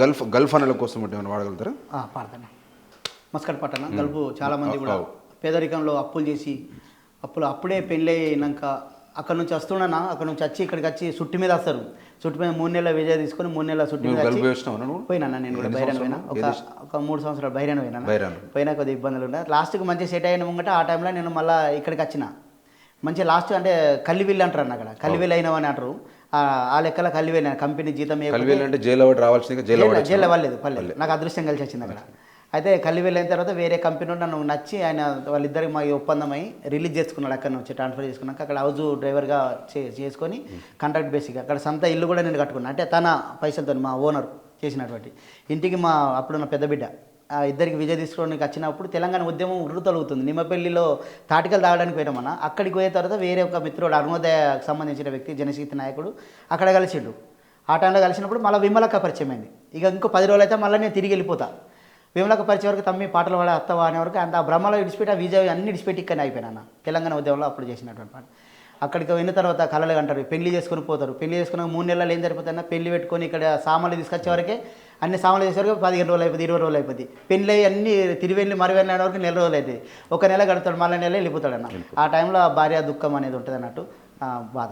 Gulf అనల కోసం ఏమైనా వాడగలుగుతారా? పాడతాను. మస్కట్ పట్టణ గల్ఫ్ చాలామంది కూడా పేదరికంలో అప్పులు చేసి అప్పుడే పెళ్ళి అయినాక అక్కడ నుంచి వస్తున్నానా, అక్కడ నుంచి వచ్చి ఇక్కడికి వచ్చి సుట్టి మీద వస్తారు. సుట్టి మీద 3 నెలల విజయ తీసుకొని 3 నెలల సుట్టి మీద పోయినా. నేను కూడా బైరాన్ పోయినా, ఒక 3 సంవత్సరాలు బైరాన్ పోయినా కొద్దిగా ఇబ్బందులు ఉన్నాయి. లాస్ట్కి మంచిగా సెట్ అయిన ముంగట ఆ టైంలో నేను మళ్ళీ ఇక్కడికి వచ్చిన. మంచిగా లాస్ట్ అంటే కల్లివిల్లు అంటారు అన్న, అక్కడ కల్లివిల్లు అయినావని అంటారు. ఆ లెక్కల కల్లివిల్లు కంపెనీ జీతం అంటే జైలు రావాల్సింది, జైలు అవ్వలేదు, పర్లేదు. నాకు అదృష్టం కలిసి వచ్చింది అక్కడ. అయితే కల్లివిల్లు అయిన తర్వాత వేరే కంపెనీ నన్ను నచ్చి ఆయన వాళ్ళిద్దరికి మా ఒప్పందమై రిలీజ్ చేసుకున్నాడు. అక్కడ నుంచి ట్రాన్స్ఫర్ చేసుకున్నాక అక్కడ హౌస్ డ్రైవర్గా చేసుకొని కాంట్రాక్ట్ బేసిక్గా అక్కడ సొంత ఇల్లు కూడా నేను కట్టుకున్నాను. అంటే తన పైసలతో మా ఓనర్ చేసినటువంటి ఇంటికి మా అప్పుడున్న పెద్ద బిడ్డ ఇద్దరికి విజయ తీసుకోవడానికి వచ్చినప్పుడు తెలంగాణ ఉద్యమం ఉర్రు తొలుగుతుంది. నిమ్మపల్లిలో తాటికలు తాగడానికి పోయినామన్నా. అక్కడికి పోయిన తర్వాత వేరే ఒక మిత్రుడు అరుణోదయకు సంబంధించిన వ్యక్తి జనశక్తి నాయకుడు అక్కడ కలిసిండు. ఆ టైంలో కలిసినప్పుడు మళ్ళీ విమలక్క పరిచయం అయింది. ఇక ఇంకో 10 రోజులు అయితే మళ్ళీ నేను తిరిగి వెళ్ళిపోతా. విమలక్క పరిచయం వరకు తమ్మి పాటలు పాడే అత్తవా అనే వరకు అంత ఆ బ్రహ్మలో విడిచిపెట్టి ఆ విజయ్ అన్ని విడిచిపెట్టి ఇక్కడనే అయిపోయినా. తెలంగాణ ఉద్యమంలో అప్పుడు చేసినటువంటి పాట. అక్కడికి వెళ్ళిన తర్వాత కళలు అంటారు, పెళ్లి చేసుకొని పోతారు. పెళ్లి చేసుకున్న 3 నెలలు ఏం సరిపోతుందన్నా, పెళ్లి పెట్టుకొని ఇక్కడ సామాన్లు తీసుకొచ్చే వరకే అన్ని సామాన్లు చేసేవరకు 15 రోజులు అయిపోతుంది, 20 రోజులు అయిపోతుంది. పెళ్ళి అన్ని తిరిగి మరివెళ్ళిన వరకు 1 నెల రోజులు అవుతుంది. 1 నెల గడుతాడు, మళ్ళీ నెల వెళ్ళిపోతాడు అన్న. ఆ టైంలో భార్య దుఃఖం అనేది ఉంటుంది అన్నట్టు బాధ.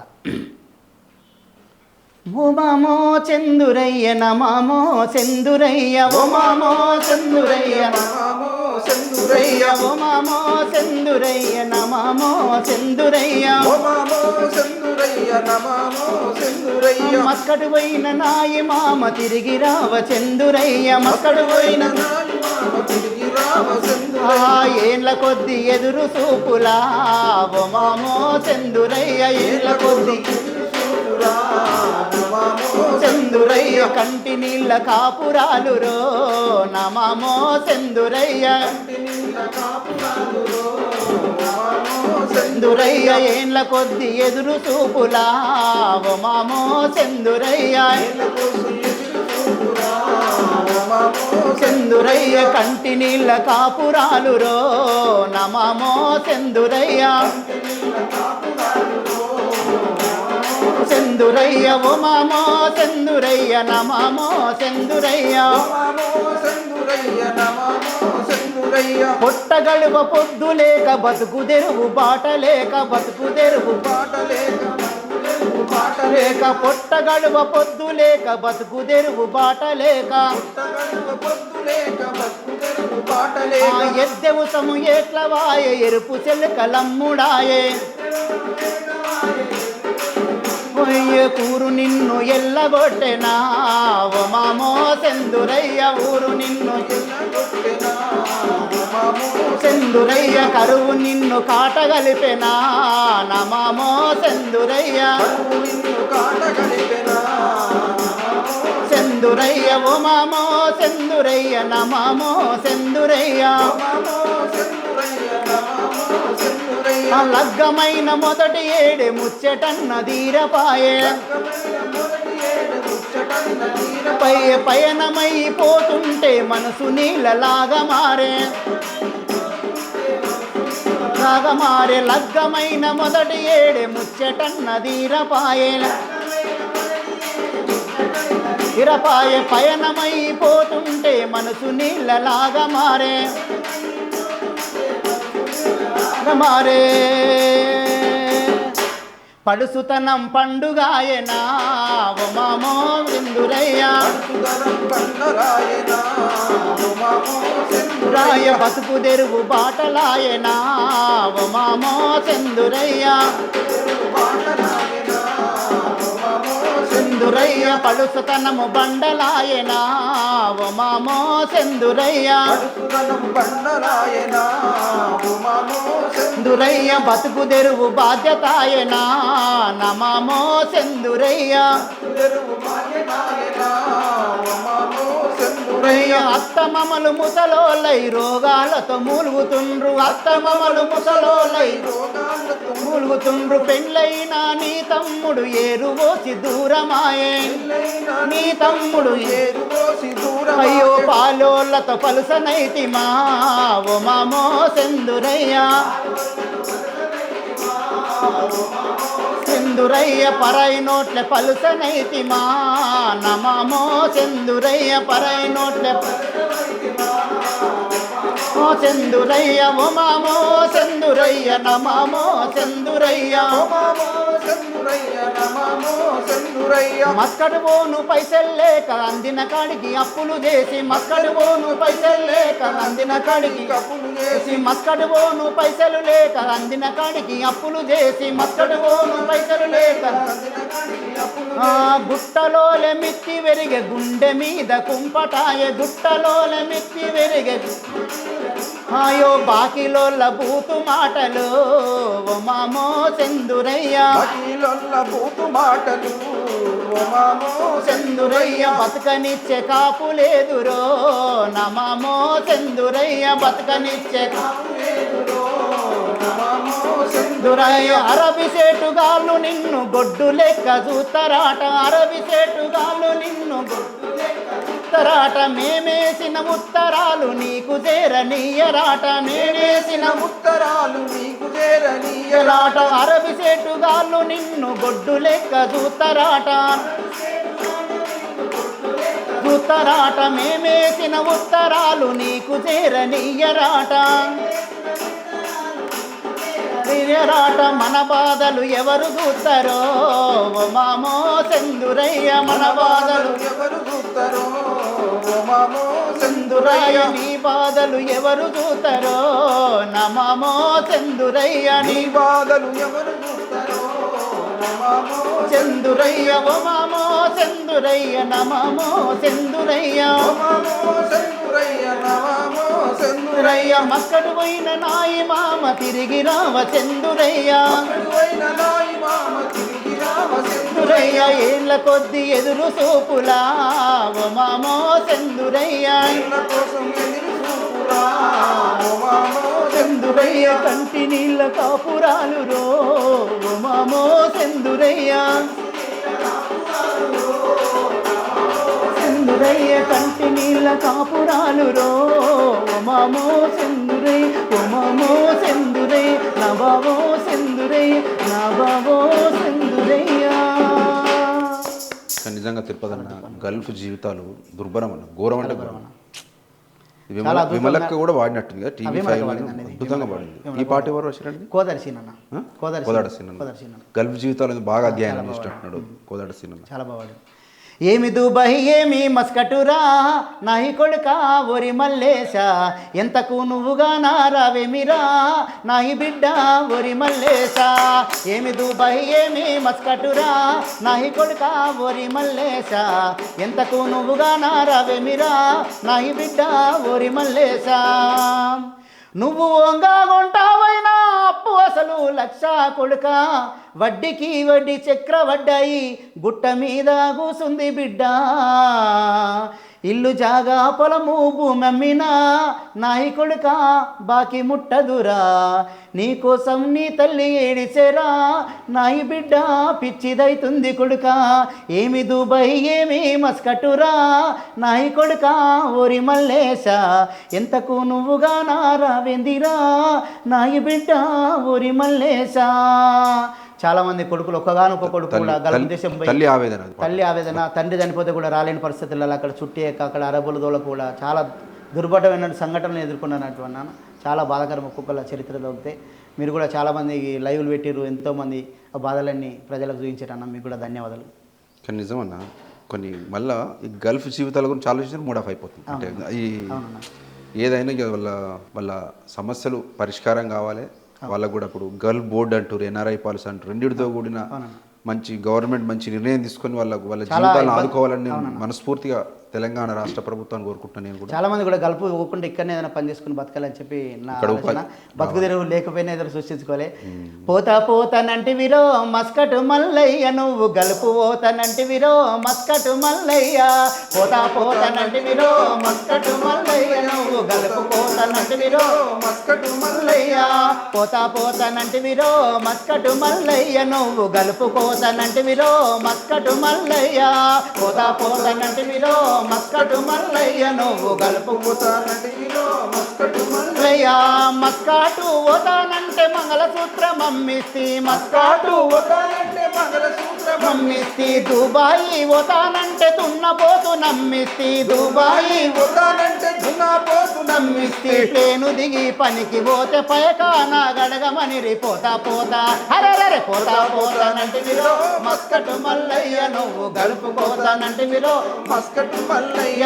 ఓ మామో చందురయ్య నమామో చందురయ్య, ఓ మామో చందురయ్య నమామో చందురయ్య, ఓ మామో చందురయ్య నమామో చందురయ్య, ఓ మామో చందురయ్య నమామో చందురయ్య. మస్కడు పోయిన నాయి మామ తిరిగి రావ చందురయ్య, మస్కడు పోయిన నాయి మామ తిరిగి రావ చందురయ్య. ఏళ్ళ కొద్ది ఎదురు చూపులా, ఓ మామో చందురయ్య, ఏళ్ళ కొద్ది చందురయ్య. కంటి నీళ్ళ కాపురాలు రో నమామో చందురయ్య, చందురయ్య. ఏండ్ల కొద్ది ఎదురు చూపులా, ఓ మామో చందురయ్య, చందురయ్య. కంటి నీళ్ళ కాపురాలు రో నమామో చందురయ్య, చందురయ్య, ఓ మామో చందురయ్య నమామో చందురయ్య, పొట్ట గడువ పొద్దు లేక బతుకు తెరువు బాట లేక, బతుకు తెరువు బాట లేక, లేక పొట్ట గడువ పొద్దు లేక బతుకు తెరువు బాట లేక, ఎద్దెవుసము ఎట్లవాయే ఎరుపు చెల్లకలమ్ముడాయే, ఊరు నిన్ను ఎల్లగొట్టెనా, ఓ మామో చందురయ్య, ఊరు నిన్ను చందురయ్య. కరువు నిన్ను కాటగలిపెనా నమామో చందురయ్య, చందురయ్య, ఓ మామో చందురయ్య నమామో చందురయ్య. లగ్గమైన మొదటి ఏడే ముచ్చటన్న దీరపాయే, పయనమైపోతుంటే మనసు నీళ్ళలాగా మారే, లాగమారే. లగ్గమైన మొదటి ఏడే ముచ్చటన్న దీరపాయే, ఇరపాయే. పయనమైపోతుంటే మనసు నీళ్ళలాగా మారే, మారే. పడుసుతనం పండుగాయనా, ఓ మామో చందురయ్య, రాయ బతుకు తెరువు బాటలాయనా, ఓ మామో చందురయ్య, చందురయ్య. పడుసుతనము బండలాయనా, ఓ మామో చందురయ్య, చందురయ్య. బతుకు తెరువు బాధ్యతాయనా నమామో చందురయ్య, అత్తమమలు ముసలోలై రోగాలతో మూలుగుతుండ్రు, అత్తమమలు ముసలోలై మూలుగుతుండ్రు. పెళ్ళైనా నీ తమ్ముడు ఏరువోసి దూరమాయే, నీ తమ్ముడు ఏరువోసి దూరం. అయ్యో పాలోళ్ళతో పలుసనైతిమా, ఓ మామో చందురయ్య, సెందురయ్య పరై నోట్ల పలుసనైతిమా నమమో సెందురయ్య పరై నోట్ల ఓ సెందురయ్య ఓ మామో సెందురయ్య నమమో సెందురయ్య మస్కట్ పోను పైసల్లేక అందిన కాడికి అప్పులు చేసి మస్కట్ పోను పైసల్లేక అందిన కాడికి అప్పులు చేసి మస్కట్ పోను పైసలు లేక అందిన కాడికి అప్పులు చేసి మస్కట్ పోను పైసలు లేక గుట్టలోలే మిత్తి వెరిగే గుండె మీద కుంపటాయ గుట్టలోలే మిత్తి వెరిగే అయ్యో బాకిలోళ్ళ బూతు మాటలు ఓ మామో సెందురయ్య బూతు మాటలు సెందురయ్య బతకనిచ్చే కాపు లేదురో నమమో సెందురయ్య బతకనిచ్చే కాపు లేదురో సెందురయ్య అరబిసేటుగాళ్ళు నిన్ను గొడ్డు లెక్క చూతరాట అరబిసేటుగాళ్ళు నిన్ను గొడ్డు లెక్క చూతరాట మేమేసిన ఉత్తరాలు నీకు చేరనీయరాట మేమేసిన ఉత్తరాలు నీకు చేరనీయరాట అరబిసేటుగాళ్ళు నిన్ను గొడ్డు లెక్క చూతరాట చూతరాట మేమేసిన ఉత్తరాలు నీకు చేరనీయరాట రాట మన బాధలు ఎవరు చూస్తారో మామో సెందురయ్య మన బాధలు ఎవరు చూస్తారో మామో సెందురయ్య నీ బాధలు ఎవరు చూస్తారో నమమో సెందురయ్య నీ బాధలు ఎవరు చూస్తారో నమమో సెందురయ్య ఓ మామో సెందురయ్య నమమో సెందురయ్య సెందురయ్య నమమో సెందురయ్య మక్కడు పోయిన నాయి మామ తిరిగి రావ సెందురయ్య సెందురయ్య ఏళ్ళ కొద్ది ఎదురు సూపులా ఓ మామో సెందురయ్య సెందురయ్య కంటి నీళ్ళ కాపురాలు రో ఓ మామో సెందురయ్య సెందురయ్య కంటి నీళ్ళ కాపురాలు రో ఓ మామో సెందురయ్య ఓ మామో సెందురయ్య నా బావో సెందురయ్య నా బావో సెందురయ్య. నిజంగా తిరుపతి అన్న గల్ఫ్ జీవితాలు దుర్భరం అన్న ఘోరం అంటే ఘోరం. విమలక్క కూడా వాడినట్టుంది కదా టీవీ ఫైవ్ అద్భుతంగా వాడింది. ఈ పాట ఎవరు వచ్చారండి? కోదాడ సీన్ అన్న కోదాడ సీన్ గల్ఫ్ జీవితాలు బాగా అధ్యయనం చేసినట్టున్నాడు కోదాడ సీన్. చాలా బాగా ఏమి దుబాయ్ ఏమి మస్కటురా నాహి కొడుక ఒరి మల్లేశ ఎంతకు నువ్వుగా నారావేమిరా నాహి బిడ్డ ఒరి మల్లేశ ఏమి దుబాయ్ ఏమి మస్కటురా నాహి కొడుక ఒరి మల్లేశ ఎంతకు నువ్వుగా నారావేమిరా నాహి బిడ్డ ఒరి మల్లేశ నువ్వు వంగా కొంటావైనా అప్పు అసలు లక్ష కొడుక వడ్డీకి వడ్డీ చక్రవడ్డాయి గుట్ట మీద కూసుంది బిడ్డ ఇల్లు జాగా పొలము భూమి అమ్మినా నాయి కొడుక బాకి ముట్టదురా నీకోసం నీ తల్లి ఏడిసేరా నాయి బిడ్డ పిచ్చిదైతుంది కొడుక ఏమి దుబాయ్ ఏమి మస్కటురా నాయి కొడుక ఓరి మల్లేశ ఎంతకు నువ్వుగా నారావేందిరా నాయి బిడ్డ ఓరి మల్లేశ. చాలామంది కొడుకులు ఒక్కగానొక్క కొడుకు కూడా గల్ఫ్ దేశం తల్లి ఆవేదన తండ్రి చనిపోతే కూడా రాలేని పరిస్థితులలో అక్కడ చుట్టి అక్కడ అరబుల దోల కూడా చాలా దుర్భటమైన సంఘటనలు ఎదుర్కొన్నట్టు అన్నాను. చాలా బాధాకరం ఒక్కొక్కల చరిత్రలో ఉంటే మీరు కూడా చాలామంది లైవ్లు పెట్టిరు, ఎంతోమంది ఆ బాధలన్నీ ప్రజలకు చూపించారన్న మీకు కూడా ధన్యవాదాలు. కానీ నిజమన్నా కొన్ని మళ్ళీ ఈ గల్ఫ్ జీవితాల గురించి ఆలోచించిన మూడ్ ఆఫ్ అయిపోతుంది. అంటే ఈ ఏదైనా వాళ్ళ సమస్యలు పరిష్కారం కావాలి. వాళ్ళకు కూడా ఇప్పుడు గర్ల్ బోర్డు అంటారు, ఎన్ఆర్ఐ పాలసీ అంటారు, రెండిటితో కూడిన మంచి గవర్నమెంట్ మంచి నిర్ణయం తీసుకొని వాళ్ళ జీవితాలను ఆదుకోవాలని మనస్ఫూర్తిగా తెలంగాణ రాష్ట్ర ప్రభుత్వాన్ని కోరుకుంటున్నాను. నేను కూడా చాలా మంది కూడా గల్పు పోకుండా ఇక్కడనే ఏదైనా పని చేసుకుని బతకాలని చెప్పి నా ఆలోచన. బతుకు తెరువు లేకపోయినా ఎదురు సృష్టించుకోలే. పోతా పోతానంటివిరో మస్కటు మల్లయ్య నువ్వు గలుపు పోతానంటివిరో మస్కటు మల్లయ్య పోతా పోతానంటివిరో మస్కటు మల్లయ్య నువ్వు గలుపు పోతానంటివిరో మస్కటు మల్లయ్య పోతా పోతానంటివిరో మస్కటు మల్లయ్య నువ్వు గలుపు పోతానంటివిరో మస్కటు మల్లయ్య పోతా పోతానంటివిరో మస్కటు మల్లయ్య నువ్వు గలుపుతానంటివిరో మస్కటు మల్లయ్య మస్కాటు పోతానంటే మంగళసూత్రం అమ్మిస్తి మస్కాటు పోతానంటే నమ్మిస్తి దుబాయి పోతానంటే దున్నపోతు నమ్మిస్తి దుబాయి పోతానంటే దున్నపోతు నమ్మిస్తి ప్లేను దిగి పనికి పోతే పయకానా గడగమని రే పోతా పోతా హరరే పోతా పోతానంటే విరో మస్కట్ మల్లయ్య నువ్వు గలుపుకోతానంటే విరో మస్కట్ మల్లయ్య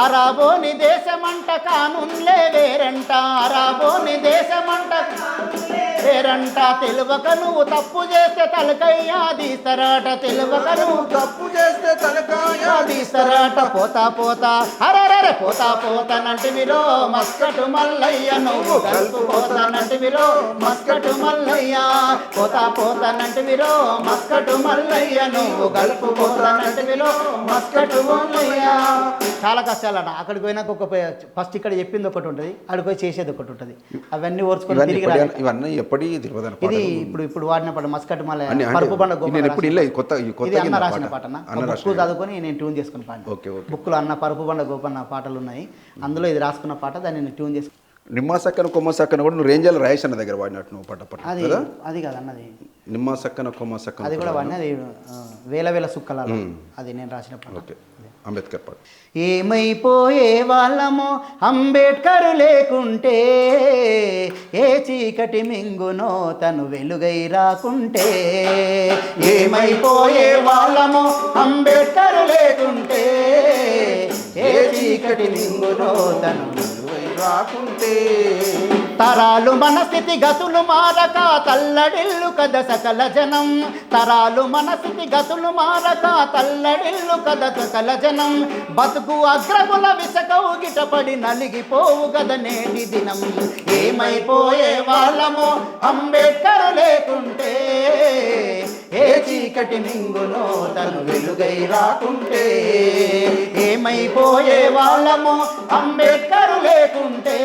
అరాబోని దేశమంట కానుంలే వేరంట అరాబోని దేశమంట వేరంట తెలువక నువ్వు తప్పు చేస్తే తలకయ్యా తీస్తారట తెలువక నువ్వు తప్పు చేస్తే తలకాయ తీస్తారట పోతా పోతా హరరే పోతా పోతానంటే విరో మస్కట్ మల్లయ్య నువ్వు గలుపుకోతానంటే విరో మస్కట్ మల్లయ్య పోతా పోతానంటే విరో మస్కట్ మల్లయ్య నువ్వు గలుపుకోతానంటే విరో మస్కట్ మల్లయ్య చాలా కష్టాలట అక్కడికి పోయినాక ఒక ఫస్ట్ ఇక్కడ చెప్పింది ఒకటి ఉంటుంది అక్కడికి పోయి చేసేది ఒకటి ఉంటుంది అవన్నీ ఓర్చుకొని తిరిగి రాలి. ఇవన్నీ ఎప్పటి తిరుపతి ఇది ఇప్పుడు వాడిన పాట మస్కట్ మల్లయ్య పరుపు బండ నేను ఎప్పుడు ఇల్ల కొత్త ఇది అన్న రాసిన పాట బుక్ చదువుకొని నేను ట్యూన్ చేసుకున్న పాట ఓకే ఓకే బుక్లో అన్న పరుపు బండ గోపన్న పాటలు ఉన్నాయి అందులో ఇది రాసుకున్న పాట దాన్ని నేను ట్యూన్ చేసుకున్నాను నిమ్మ సక్కన కొమ్మ సక్కన కూడా నువ్వు రేంజల్ రాయేష్ అన్న దగ్గర వాడినట్టు నువ్వు పట్ట అది కదా అది కాదు అన్నది నిమ్మ సక్కన కొమ్మ సక్కన అది కూడా వాడిని అది వేల వేల సుక్కల అది నేను రాసిన పాట ఓకే అంబేద్కర్ పాట ఏమైపోయే వాళ్ళమో అంబేద్కర్ లేకుంటే ఏ చీకటి మింగునో తను వెలుగై రాకుంటే ఏమైపోయే వాళ్ళమో అంబేద్కర్ లేకుంటే ఏ చీకటి మింగునో తను వెలుగై రాకుంటే తరాలు మన స్థితి గతులు మారక తల్లడిల్లు కద సకల జనం తరాలు మన స్థితి గతులు మారక తల్లడిల్లు కద సకల జనం బతుకు అగ్రకుల విసకవు గిటపడి నలిగిపోవు గద నేటి దినం ఏమైపోయే వాళ్ళమో అంబేద్కర్ లేకుంటే ఏ చీకటి మింగునో తను వెలుగై రాకుంటే ఏమైపోయే వాళ్ళమో అంబేద్కర్ లేకుంటే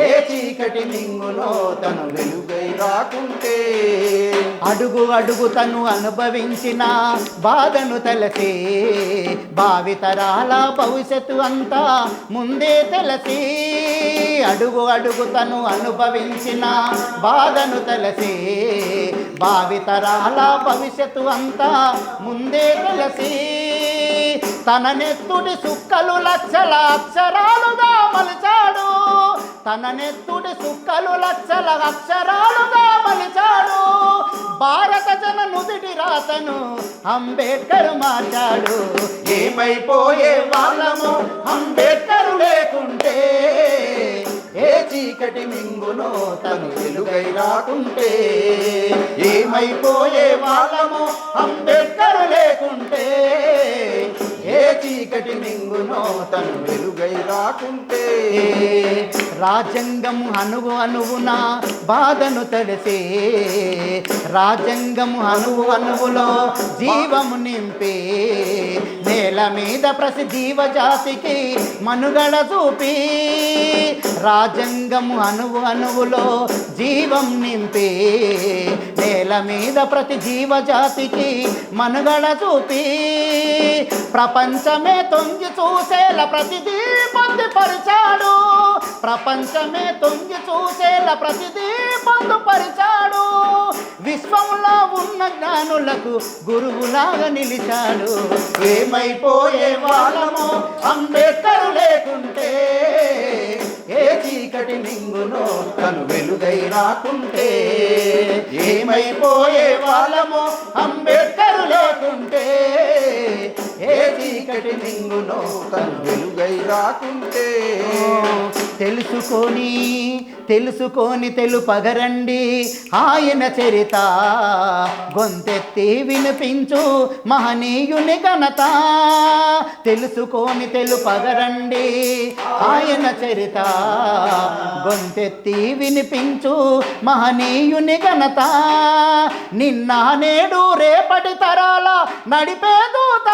ఏ చీకటి మింగునో తను వెలుగై రాకుంటే అడుగు అడుగు తను అనుభవించిన బాధను తలసి భావితరాల భవిష్యత్తు అంతా ముందే తెలిసి అడుగు అడుగు తను అనుభవించిన బాధను తలసి భావితరాల భవిష్యత్తు అంతా ముందే తెలిసి తన నెత్తుడి సుక్కలు లక్షల అక్షరాలుగా మలిచాడు తన నెత్తుడి సుక్కలు లక్షల అక్షరాలుగా మలిచాడు భారత జన నుదిటి రాతను అంబేద్కర్ మార్చాడు ఏమైపోయే వాళ్ళము అంబేద్కర్ లేకుంటే ఏ చీకటి మింగునో తను వెలుగై రాకుంటే ఏమైపోయే వాళ్ళము అంబేద్కర్ లేకుంటే ఏ చీకటి మింగునో తను వెలుగై రాకుంటే రాజ్యాంగం అణువు అణువున బాధను తడిసి రాజ్యాంగం అణువు అణువులో జీవము నింపి నేల మీద ప్రతి జీవజాతికి మనుగడ చూపి రాజ్యాంగం అణువు అణువులో జీవం నింపి నేల మీద ప్రతి జీవజాతికి మనుగడ చూపి ప్రపంచమే తొంగి చూసేలా ప్రతిదీ పొందుపరిచాడు ప్రపంచమే తొంగి చూసేలా ప్రతిదీ పొందుపరిచాడు విశ్వంలో ఉన్న జ్ఞానులకు గురువులాగా నిలిచాడు ఏమైపోయే వాళ్ళమో అంబేద్కర్ లేకుంటే ఏ చీకటి మింగునో తను వెలుగై రాకుంటే ఏమైపోయే వాళ్ళమో అంబేద్కర్ లేకుంటే ఏ చీకటి మింగునో తను వెలుగై రాకుంటే తెలుసుకొని తెలుసుకొని తెలుపగరండి ఆయన చరిత గొంతెత్తి వినిపించు మహనీయుని ఘనత తెలుసుకొని తెలుపగరండి ఆయన చరిత గొంతెత్తి వినిపించు మహనీయుని ఘనత నిన్న నేడు రేపటి తరాల నడిపే దూత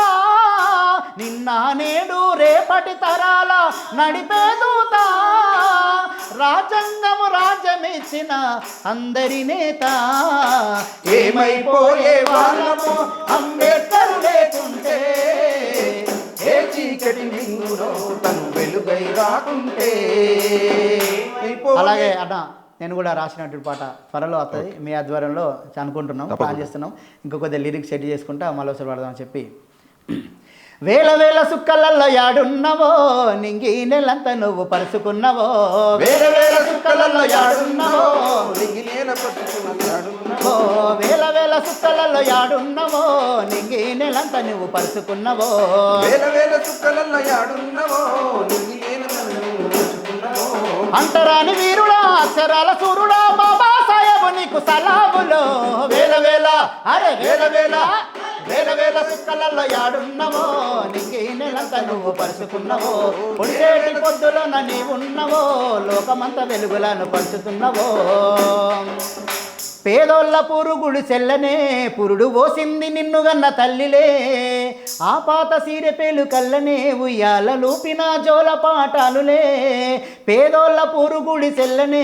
నిన్న నేడు రేపటి తరాల నడిపే దూత రాజ్యాంగము రాజ్యమిచ్చిన అందరి నేత ఏమైపోయే వాళ్ళము అంబేద్కర్ లేకుంటే ఏ చీకటి మింగునో తను వెలుగై రాకుంటే అలాగే అన్న నేను కూడా రాసినటువంటి పాట త్వరలో వస్తుంది మీ ఆధ్వర్యంలో అనుకుంటున్నాం, ప్లాన్ చేస్తున్నాం. ఇంకో కొద్దిగా లిరిక్స్ సెట్ చేసుకుంటా మళ్ళీ ఒకసారి పాడదామని చెప్పి. వేల వేల సుక్కలల్లో యాడున్నవో నింగి నెలంతా నువ్వు పరుచుకున్నవో, వేల వేల సుక్కలలో యాడున్నవో నింగి నేల పట్టుకున్నాడు. ఓ వేల వేల సుక్కలలో యాడున్నవో నింగి నెలంతా నువ్వు పరుచుకున్నవో, వేల వేల సుక్కలలో యాడున్నవో నింగి నేల పట్టుకున్నావో. అంటరాని వీరుడా అక్షరాల సూరుడా బాబా సాహెబ్ నీకు సలాములో. వేల వేల అరే వేల వేల వేల వేల సుక్కలలో యాడున్నవో నీకే నెలంతా నువ్వు పరుచుకున్నవో, పొడిసేటి పొద్దులో నీ ఉన్నవో లోకమంతా వెలుగులను పంచుతున్నవో. పేదోళ్ళ పురుగుడు చెల్లనే పురుడు పోసింది నిన్ను గన్న తల్లిలే, ఆ పాత సీరెపేలు కల్లనే ఉయ్యాల లూపిన జోల పాటాలులే. పేదోళ్ళ పురుగుడి చెల్లనే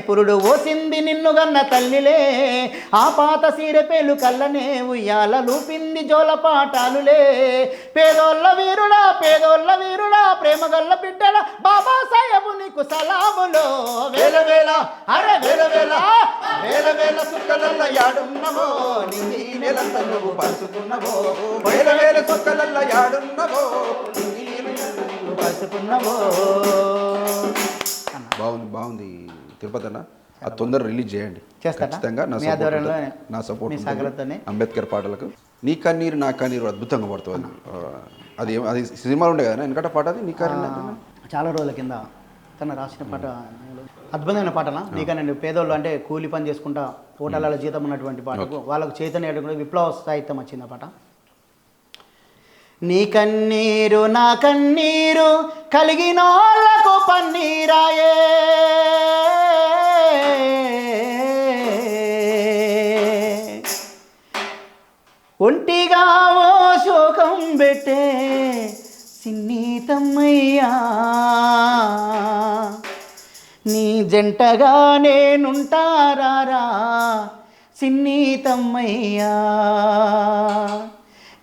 పురుడు పోసింది నిన్ను గన్న తల్లిలే, ఆ పాత సీరెపేలు కల్లనే ఉయ్యాల లూపింది జోల పాటాలులే. పేదోళ్ళ వీరుడా ప్రేమగల్ల బిడ్డల బాబా సాహెబు నీకు సలాములో. వేల వేల అరే వేల వేల వేల వేల సుక్కలలో యాడున్నవో నింగి నేలంతా నువ్వు పరుచుకున్నవో. వేల వేల సుక్కలలో యాడున్నవో నింగి నేలంతా నువ్వు పరుచుకున్నవో. బాగుంది తిరుపతి అన్న. అది తొందర రిలీజ్ చేయండి చేస్తారా? ఖచ్చితంగా. మీ ఆధ్వర్యంలో నా సపోర్ట్ మీ సహకారంతోనే. అంబేద్కర్ పాటలకు నీ కన్నీరు నా కన్నీరు అద్భుతంగా పడుతుంది. అది సినిమాలు ఉండే కదా వెనకట పాట, అది నీ కన్నీరు చాలా రోజుల కింద తను రాసిన పాట అద్భుతమైన పాటనా. నీకనండి పేదోళ్ళు అంటే కూలి పని చేసుకుంటా హోటళ్ళలో జీతం ఉన్నటువంటి పాటకు వాళ్ళకు చైతన్య కూడా విప్లవ సాహిత్యం వచ్చింది ఆ పాట. నీ కన్నీరు నా కన్నీరు కలిగినోళ్ళకు పన్నీరాయే, ఒంటిగా ఓ శోకం పెట్టే సిన్నీతమ్మయ్యా, నీ జంటగా నేనుంటారా సిన్నీతమ్మయ్యా,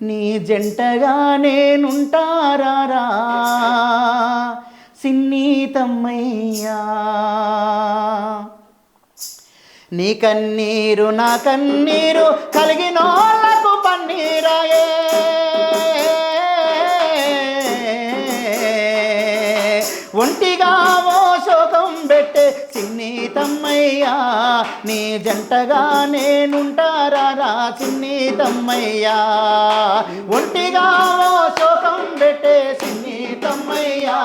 నీ జంటగా నేనుంటారా సిన్నీతమ్మయ్యా. నీ కన్నీరు నా కన్నీరు కలిగినోళ్ళకు పన్నీరాయే, ఒంటిగా ఓ శోకం పెట్టే సిన్నీతమ్మయ్యా, నీ జంటగా నేనుంటారా సిన్నీతమ్మయ్యా. ఒంటిగా ఓ శోకం పెట్టే సిన్నీతమ్మయ్యా,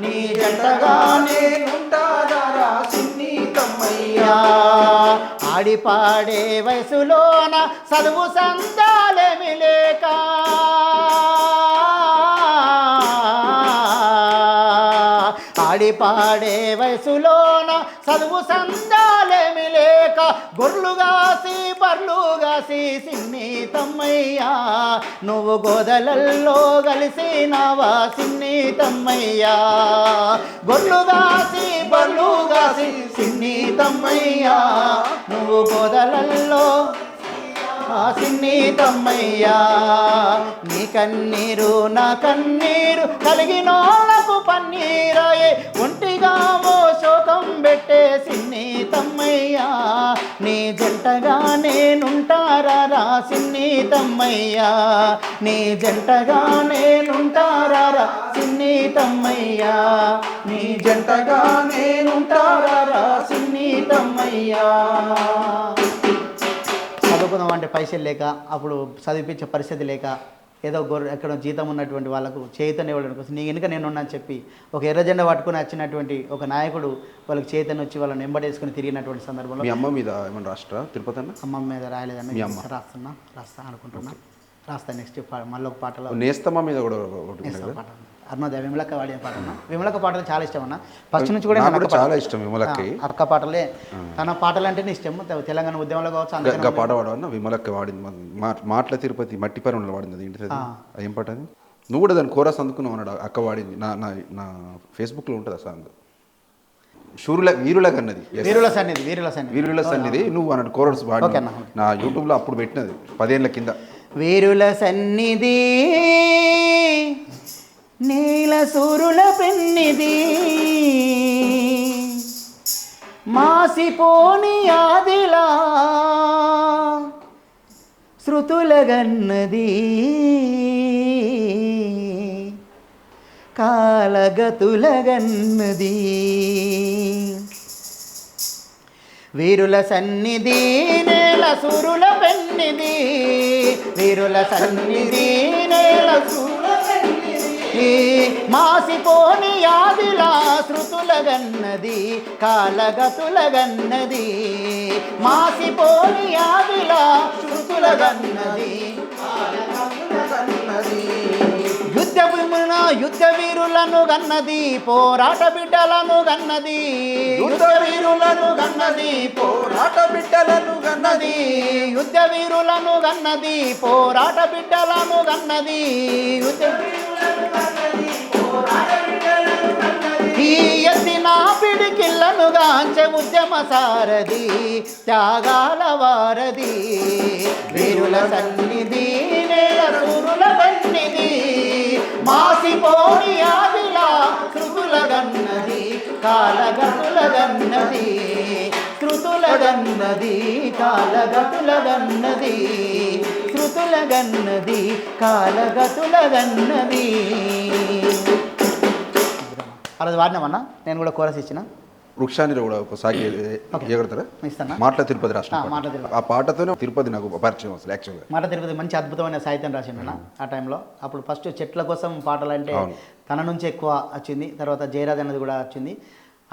నీ జంటగా నేనుంటారా సిన్నీతమ్మయ్యా. ఆడిపాడే వయసులోన చదువు సందాలేమి లేక, ఆడిపాడే వయసులోన చదువు సందాలేమి లేక, గొర్లుగాసి బర్లుగాసి సిన్నీతమ్మయ్యా, నువ్వు గోదలల్లో కలిసినావా సిన్నీతమ్మయ్యా. గొర్లుగాసి బర్లుగాసి సిన్నీతమ్మయ్యా, నువ్వు గోదలల్లో సిన్నీతమ్మయ్యా. నీ కన్నీరు నా కన్నీరు కలిగినోళ్ళకు పన్నీరాయే, ఒంటిగా ఓ శోకం పెట్టే సిన్నీతమ్మయ్యా, నీ జంటగా నేనుంటారా సిన్నీతమ్మయ్యా, నీ జంటగా నేనుంటారా సిన్నీతమ్మయ్యా, నీ జంటగా నేనుంటారా సిన్నీతమ్మయ్యా. చదువుకుందాం అంటే పైసలు లేక, అప్పుడు చదివించే పరిస్థితి లేక, ఏదో ఎక్కడో జీతం ఉన్నటువంటి వాళ్ళకు చైతన్యం ఇవ్వడం కోసం నీ వెనుక నేనున్నాను చెప్పి ఒక ఎర్ర జెండా పట్టుకుని వచ్చినటువంటి ఒక నాయకుడు వాళ్ళకి చైతన్యం వచ్చి వాళ్ళని వెంబడేసుకుని తిరిగినటువంటి సందర్భంలో. మీ అమ్మ మీద ఏమన్నా రాష్ట్ర తిరుపతి అన్న? అమ్మ మీద రాయలేదన్న, రాస్తా అనుకుంటున్నా. రాస్తా నెక్స్ట్ మళ్ళీ ఒక పాటలో నేస్తమ్మ మీద కూడా ఒకటి ఉంది కదా? పాట అరుణోదయ విమలక్క వాడిన పాట అన్న. విమలక్క పాటలు చాలా ఇష్టం అన్న. ఫస్ట్ నుంచి కూడా నాకు చాలా ఇష్టం విమలక్కకి. అక్క పాటలే తన పాటలు అంటేనే ఇష్టం. తెలంగాణ ఉద్యమంలో కావచ్చు ఇంకా పాట పాడవన్న విమలక్క వాడింది మాటల తిరుపతి మట్టి పరంలో వాడింది. ఏంటి ఏం పాట అది? నువ్వు కూడా దాన్ని కోరస్ అందుకున్నావు అన్నాడు. అక్క వాడింది నా ఫేస్బుక్లో ఉంటుంది ఆ సాంగ్. వీరుల కన్నది వీరుల సన్నిధి నువ్వు అన్నట్టు కోరస్ వాడి నా యూట్యూబ్లో అప్పుడు పెట్టినది 10 ఏళ్ళ కింద. వీరుల సన్నిధి నీల సూరుల పెన్నిది, మాసిపోని ఆదిలా శృతులగన్నది కాలగతులగన్నది వీరుల సన్నిధి నేల సురుల పెన్నిది వీరుల సన్నిధి నేల సురుల పెన్నిది మాసిపోని ఆదిలా శృతులగన్నది కాలగతులగన్నది మాసిపోని ఆదిలా శృతులగన్నది యుద్ధ వీరులను గన్నది పోరాట బిడ్డలను గన్నది యుద్ధ వీరులను గన్నది పోరాట బిడ్డలను గన్నది యుద్ధ వీరులను గన్నది పోరాట బిడ్డలను గన్నది ఈ ఎత్తిన పిడికిళ్ళను గాంచె ఉద్యమ సారథి త్యాగాల వారధి వీరుల సన్నిధి నేల సూరుల సన్నిధి మాసిపోని ఆదిలా శృతులగన్నది కాలగతులగన్నది శృతులగన్నది కాలగతులగన్నది శృతులగన్నది కాలగతులగన్నది. అలా వాడినామన్నా నేను కూడా కోరస్ ఇచ్చిన వృక్షాన్ని కూడా ఒక సాగి ఎగడతారా ఇస్తానా మాటల తిరుపతి రాష్ట్రం మాటల తిరుపతి. ఆ పాటతోనే తిరుపతి నాకు పరిచయం అసలు యాక్చువల్గా. మాట తిరుపతి మంచి అద్భుతమైన సాహిత్యం రాసిండు ఆ టైంలో. అప్పుడు ఫస్ట్ చెట్ల కోసం పాటలు అంటే తన నుంచి ఎక్కువ వచ్చింది, తర్వాత జయరాజ్ అన్నది కూడా వచ్చింది.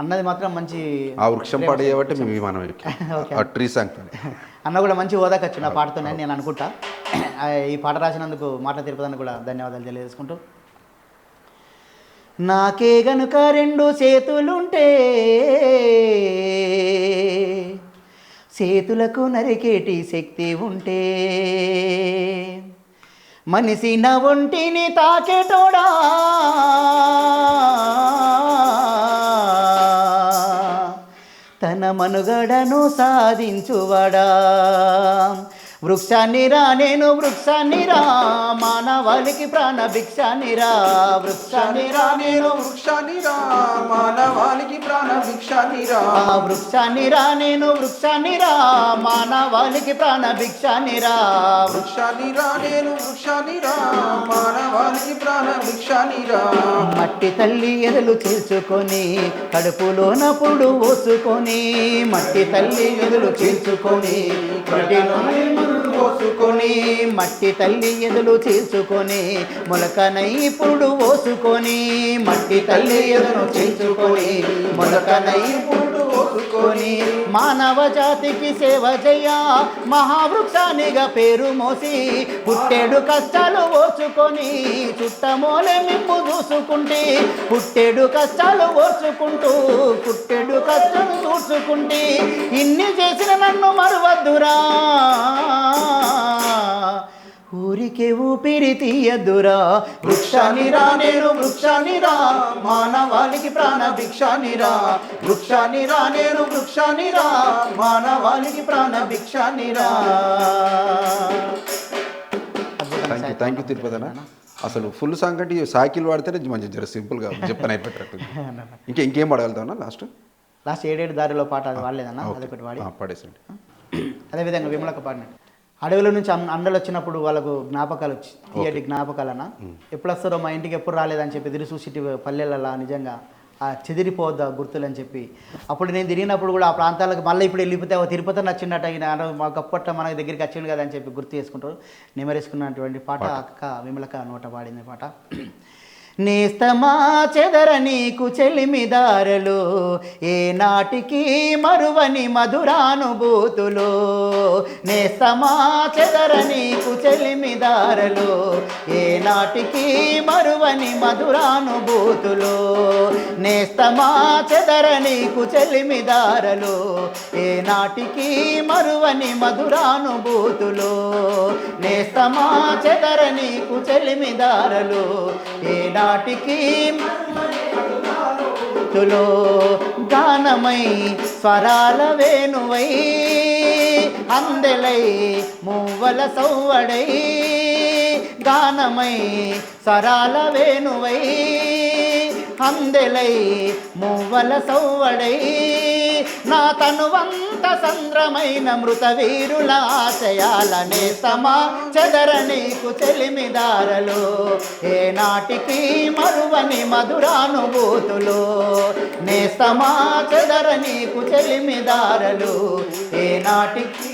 అన్నది మాత్రం మంచి ఆ వృక్షం పాట చేయబట్టి మేము విమానం ఆ ట్రీ సాంగ్ అన్న కూడా మంచి హోదాకి వచ్చింది ఆ పాటతోనే నేను అనుకుంటా. ఈ పాట రాసినందుకు మాట తిరుపతి అన్న కూడా ధన్యవాదాలు తెలియజేసుకుంటూ, నాకే గనుక రెండు చేతులుంటే చేతులకు నరికేటి శక్తి ఉంటే మనిషి నా ఒంటిని తాకేటోడా తన మనుగడను సాధించువాడా వృక్షాన్నిరా నేను వృక్షాన్నిరా మానవాళికి ప్రాణ భిక్షాన్నిరా వృక్షాన్నిరా నేను వృక్షాన్నిరా మానవాళికి ప్రాణ భిక్షాన్నిరా వృక్షాన్నిరా నేను వృక్షాన్నిరా మానవాళికి ప్రాణ భిక్షాన్నిరా వృక్షాన్నిరా నేను వృక్షాన్నిరా మానవాళికి ప్రాణ భిక్షాన్నిరా మట్టి తల్లి ఎదలు చీల్చుకొని కడుపులోన పుడు పోసుకొని మట్టి తల్లి ఎదలు చీల్చుకొని పోసుకొని మట్టి తల్లి ఎదులు చేసుకొని మొలకనై పురుడు పోసుకొని మట్టి తల్లి ఎదురు చేసుకొని మొలకనై పురుడు పోసుకొని మానవ జాతికి సేవ చేయ మహావృక్షానిగా పేరు మోసి పుట్టేడు కష్టాలు ఓర్చుకొని చుట్టమోలే మిమ్ము చూసుకుంటే పుట్టేడు కష్టాలు ఓర్చుకుంటూ పుట్టేడు కష్టాలు చూసుకుంటే ఇన్ని చేసిన నన్ను మరువద్దురా ఊరికే ఊపిరి తీయద్దురా వృక్షాన్నిరా నేను వృక్షాన్నిరా మానవాళికి ప్రాణ భిక్షాన్నిరా వృక్షాన్నిరా నేను వృక్షాన్నిరా మానవాళికి ప్రాణ భిక్షాన్నిరా. థ్యాంక్ యూ తిరుపతి అన్న. అసలు ఫుల్ సాంగ్ అంటే సాకిల్ వాడితేనే మంచి జర సింపుల్గా చెప్పని అయిపోయేటట్టు. ఇంకేం పాడగలుగుతామన్నా లాస్ట్ 7 దారిలో పాట అది వాడలేదన్నా అదొకటి వాడి పాడేసండి. అదేవిధంగా విమలక పాడినట్టు అడవిలో నుంచి అండలు వచ్చినప్పుడు వాళ్ళకు జ్ఞాపకాలు వచ్చి తీయటి జ్ఞాపకాలన్నా ఎప్పుడు వస్తారో మా ఇంటికి ఎప్పుడు రాలేదని చెప్పి ఎదురు చూసి పల్లెలలో నిజంగా ఆ చెదిరిపోద్దా గుర్తులు అని చెప్పి అప్పుడు నేను తిరిగినప్పుడు కూడా ఆ ప్రాంతాలకు మళ్ళీ ఇప్పుడు వెళ్ళిపోతే తిరుపతి నచ్చినట్టు అయిన మాకు అప్పట్లో మన దగ్గరికి వచ్చింది కదా అని చెప్పి గుర్తు చేసుకుంటారు. నెమరేసుకున్నటువంటి పాట అక్క విమలక నోట పాడింది పాట. నేస్తమా చెదర నీకు చెలిమిదారలు ఏ నాటికి మరువని మధురానుభూతులు నేస్తమా చెదర నీకు చెలిమిదారలు ఏ నాటికి మరువని మధురానుభూతులు నేస్తమా చెదర నీకు చెలిమిదారలు ఏ నాటికి మరువని మధురానుభూతులు నేస్తమా చెదర నీకు చెలిమిదారలు ఏ నాటికి తులో గానమై స్వరాల వేణువై అందెలై మూవల సౌవడై గానమై స్వరాల వేణువై అందెలై మూవల సౌవడై నా తనువంత సంద్రమైన మృత వీరుల ఆశయాల నేస్తమా చెదర నీకు చెలిమిదారలు ఏనాటికి మరువని మధురానుభూతులు నేస్తమా చెదర నీకు చెలిమిదారలు ఏనాటికి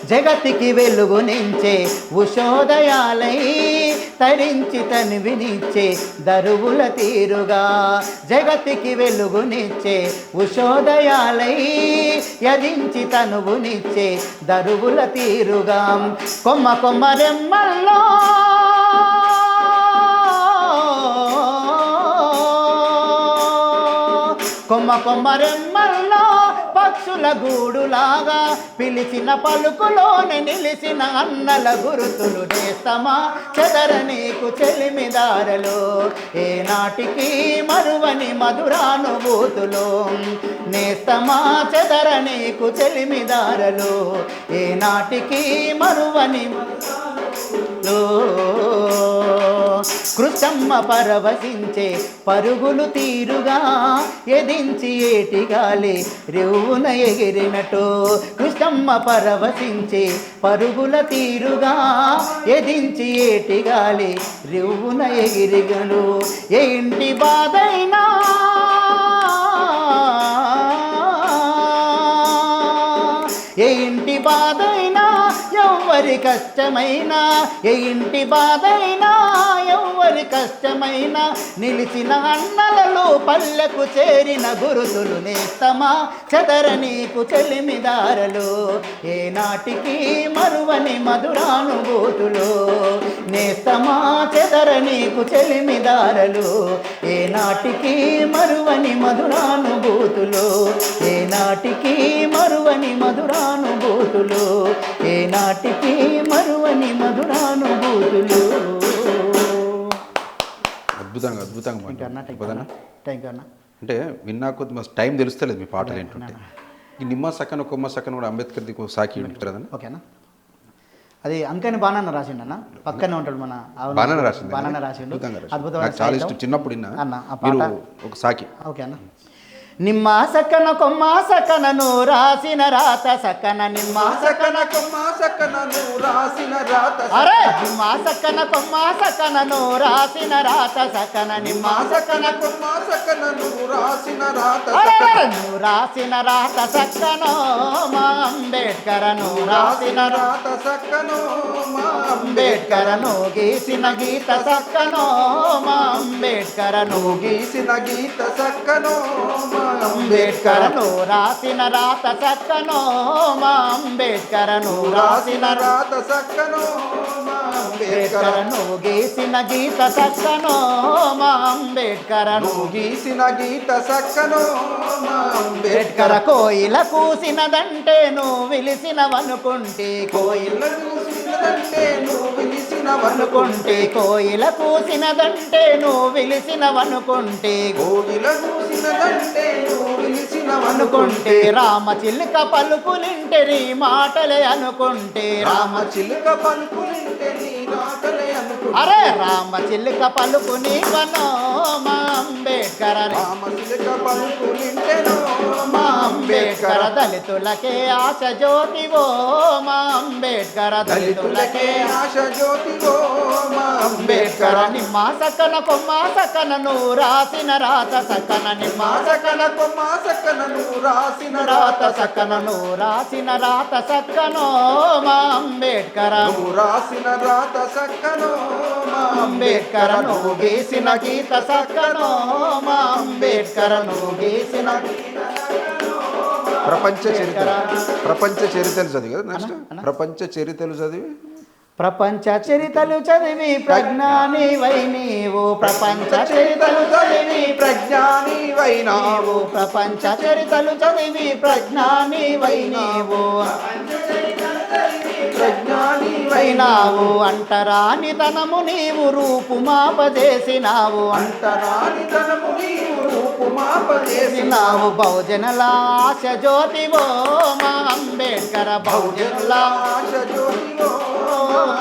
జగతికి వెలుగునించే ఉషోదయాలై తరించి తనివినిచ్చే దరువుల తీరుగా జగతికి వెలుగునిచ్చే ఉషోదయాలై యదించి తనువునిచ్చే దరువుల తీరుగా కొమ్మ కొమ్మ రెమ్మల్లో కొమ్మ కొమ్మ రెమ్మల్లో పక్షుల గూడులాగా పిలిచిన పలుకులోనే నిలిచిన అన్నల గురుతులు నేస్తమా చెదర నీకు చెలిమిదారలు ఏనాటికి మరువని మధురానుభూతులు నేస్తమా చెదర నీకు చెలిమిదారలు ఏనాటికి మరువని కృష్ణమ్మ పరవశించే పరుగులు తీరుగా ఎదించి ఏటిగాలి రేవున ఎగిరినట్టు కృష్ణమ్మ పరవశించే పరుగుల తీరుగా ఎదించి ఏటిగాలి రేవున ఎగిరిగను ఏ ఇంటి బాధైనా ఏ ఇంటి బాధైనా ఎవ్వరి కష్టమైనా ఏ ఇంటి బాధైనా ఎవ్వరి కష్టమైనా నిలిచిన అన్నలలో పల్లెకు చేరిన గురుతులు నేస్తమా చెదర నీకు చెలిమిదారలు ఏనాటికి మరువని మధురానుభూతులు నేస్తమా చెదర నీకు చెలిమిదారలు ఏనాటికి మరువని మధురానుభూతులు ఏనాటికి మరువని మధురానుభూతులు ఏనాటికి మరువని మధురానుభూతులు. అద్భుతంగా అద్భుతంగా థ్యాంక్ యూ అన్న. అంటే విన్నా కొద్ది మాకు టైం తెలుస్తలేదు మీ పాటలు ఏంటంటే ఈ నిమ్మ సక్కన కొమ్మ సక్కన కూడా అంబేద్కర్ది సాకి ఉంటారు ఓకేనా. అది అంకని బాణాన్న రాసిండు అన్న, పక్కనే ఉంటాడు మన బాణాన్న రాసిండు. బాణాన్న రాసిండు అద్భుతమైన చాలా ఇష్టం చిన్నప్పుడు అన్న ఆ పాట ఒక సాకి. ఓకే అన్న. నిమ్మ సక్కన కొమ్మ సక్కనను రాసిన రాత సక్కన నిమ్మ సకన కొమ్మ సకనను రాసిన రాత అరే నిమ్మ సక్కన కొమ్మ సక్కనను రాసిన రాత సక్కన నిమ్మ సకన కొమ్మ సకనను రాసిన రాత నువ్వు రాసిన రాత సక్కనో మా అంబేడ్కరను రాసిన రాత సకనో మా అంబేడ్కరను గీసిన గీత సక్కనో మా అంబేడ్కరను గీసిన గీత సక్కనో మా అంబేడ్కరను రాసిన రాత సక్కనో మా అంబేడ్కరను రాసిన రాత సక్కనో మా అంబేడ్కరను గీసిన గీత సక్కనో మా అంబేడ్కరను గీసిన గీత సక్కనో మా అంబేడ్కర కోయిల కూసినదంటే నువ్వు విలిసినవనుకుంటే కోయిల కూసినదంటే నువ్వు విలిసినవనుకుంటే కోయిల కూసినదంటే నువ్వు విలిసినవనుకుంటే కోయిల కూసినదంటే నువ్వు విలిసినవనుకుంటే రామ చిలుక పలుకులింటే నీ మాటలే అనుకుంటే రామ చిలుక పలుకులింటే నీ మాటలే అనుకుంటే అరే రామ చిలుక పలుకు నీవనో మా అంబేడ్కర రామ చిలుక పలుకులింటేనో మా అంబేడ్కర దళితులకే ఆశ జ్యోతివో మా అంబేడ్కర దళితులకే ఆశ జ్యోతివో మా అంబేడ్కర నిమ్మ సక్కన కొమ్మ సక్కనను రాసిన రాత సక్కన నిమ్మ సకన కొమ్మ సకనను రాసిన రాత సక్కనను రాసిన రాత సక్కనో మా అంబేడ్కర రాసిన రాత సక్కనో మా అంబేడ్కరను గీసిన గీత సక్కనో మా అంబేడ్కరను గీసిన ప్రపంచ చరిత్రలు చదివి కదా నెక్స్ట్ ప్రపంచ చరిత్రలు చదివి ప్రపంచ చరితలు చదివి ప్రజ్ఞానివై నీవు ప్రపంచ చరితలు చదివి ప్రజ్ఞానివై నీవు ప్రపంచ చరితలు చదివి ప్రజ్ఞానివై నీవు ప్రజ్ఞానివై నావు అంటరానితనము నీవు రూపుమాపజేసినావు అంటరానితనము నీవు రూపుమాపజేసినావు నావు బహుజనుల ఆశ జ్యోతివో మా అంబేడ్కర బహుజనుల ఆశ జ్యోతివో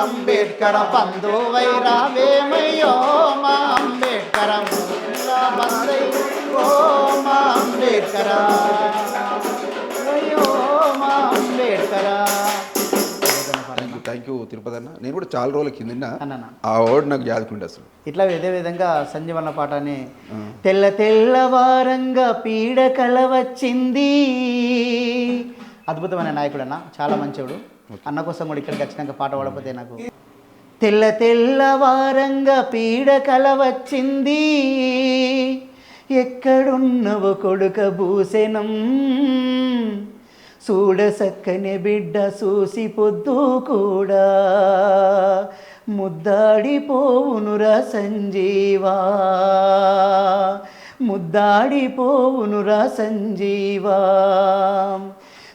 అంబేడ్కర బంధువై రావేమయ్యో మా అంబేడ్కర బంధువో అంబేడ్కరా అయ్యో మా అంబేడ్కరా. థ్యాంక్ యూ తిరుపతి అన్న. నేను కూడా చాలా రోజుల కింద అన్న ఆ వర్డ్ నాకు యాదుకుంటే అసలు. ఇట్లా ఇదే విధంగా సంజీవన్న పాటని తెల్ల తెల్లవారంగా పీడకల వచ్చింది. అద్భుతమైన నాయకుడు అన్న, చాలా మంచివాడు. అన్న కోసం కూడా ఇక్కడికి వచ్చినాక పాట పాడకపోతే నాకు. తెల్ల తెల్లవారంగా పీడకల వచ్చింది, ఎక్కడున్నవు కొడుక భూషణం, చూడ సక్కని బిడ్డ చూసి పొద్దు కూడా ముద్దాడిపోవునురా సంజీవా, ముద్దాడిపోవునురా సంజీవా.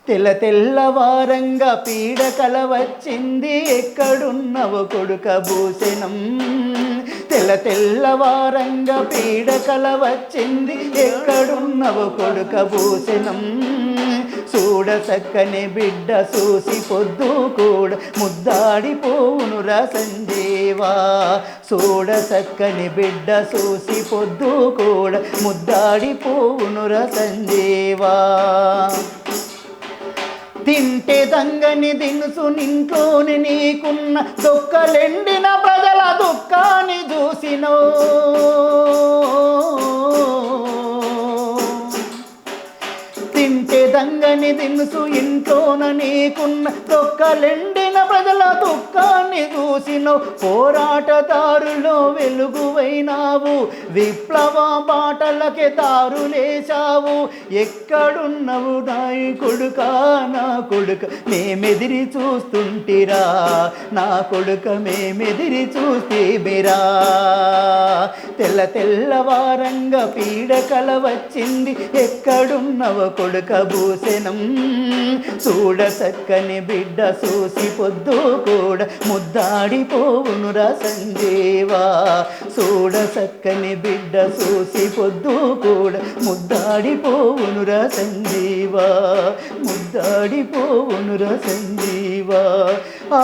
తెల్ల తెల్లవారంగా పీడకల వచ్చింది, ఎక్కడున్నవు కొడుక భూషణం, తెల్ల తెల్లవారంగా పీడకల వచ్చింది, ఎక్కడున్నవు కొడుక భూషణం, చూడ చక్కని బిడ్డ చూసి పొద్దు కూడా ముద్దాడిపోవునురా సంజీవా, చూడ చక్కని బిడ్డ చూసి పొద్దు కూడా ముద్దాడిపోవునురా సంజీవా. తింటే దంగని దినుసు నింట్లోని నీకున్న దొక్కలెండిన ప్రజల దుఃఖాన్ని చూసినో, తింటే దంగని దినుసు ఇంట్లోన నీకున్న దొక్కలెండిన ప్రజల దుఃఖాన్ని చూసినవు, పోరాటదారులో వెలుగువైనావు, విప్లవ బాటలకే దారులేశావు, ఎక్కడున్నవు నాయకుడుక నా కొడుక మేమెదిరి చూస్తుంటిరా, నా కొడుక మేమెదిరి చూస్తేమిరా. తెల్ల తెల్లవారంగా పీడకల వచ్చింది, ఎక్కడున్నవ కొడుక భూషణం, చూడ చక్కని బిడ్డ చూసి పొద్దు కూడా ముద్దాడిపోవునురా సంజీవా, చూడ చక్కని బిడ్డ చూసి పొద్దు కూడా ముద్దాడిపోవునురా సంజీవా, ముద్దాడిపోవునురా సంజీవా. ఆ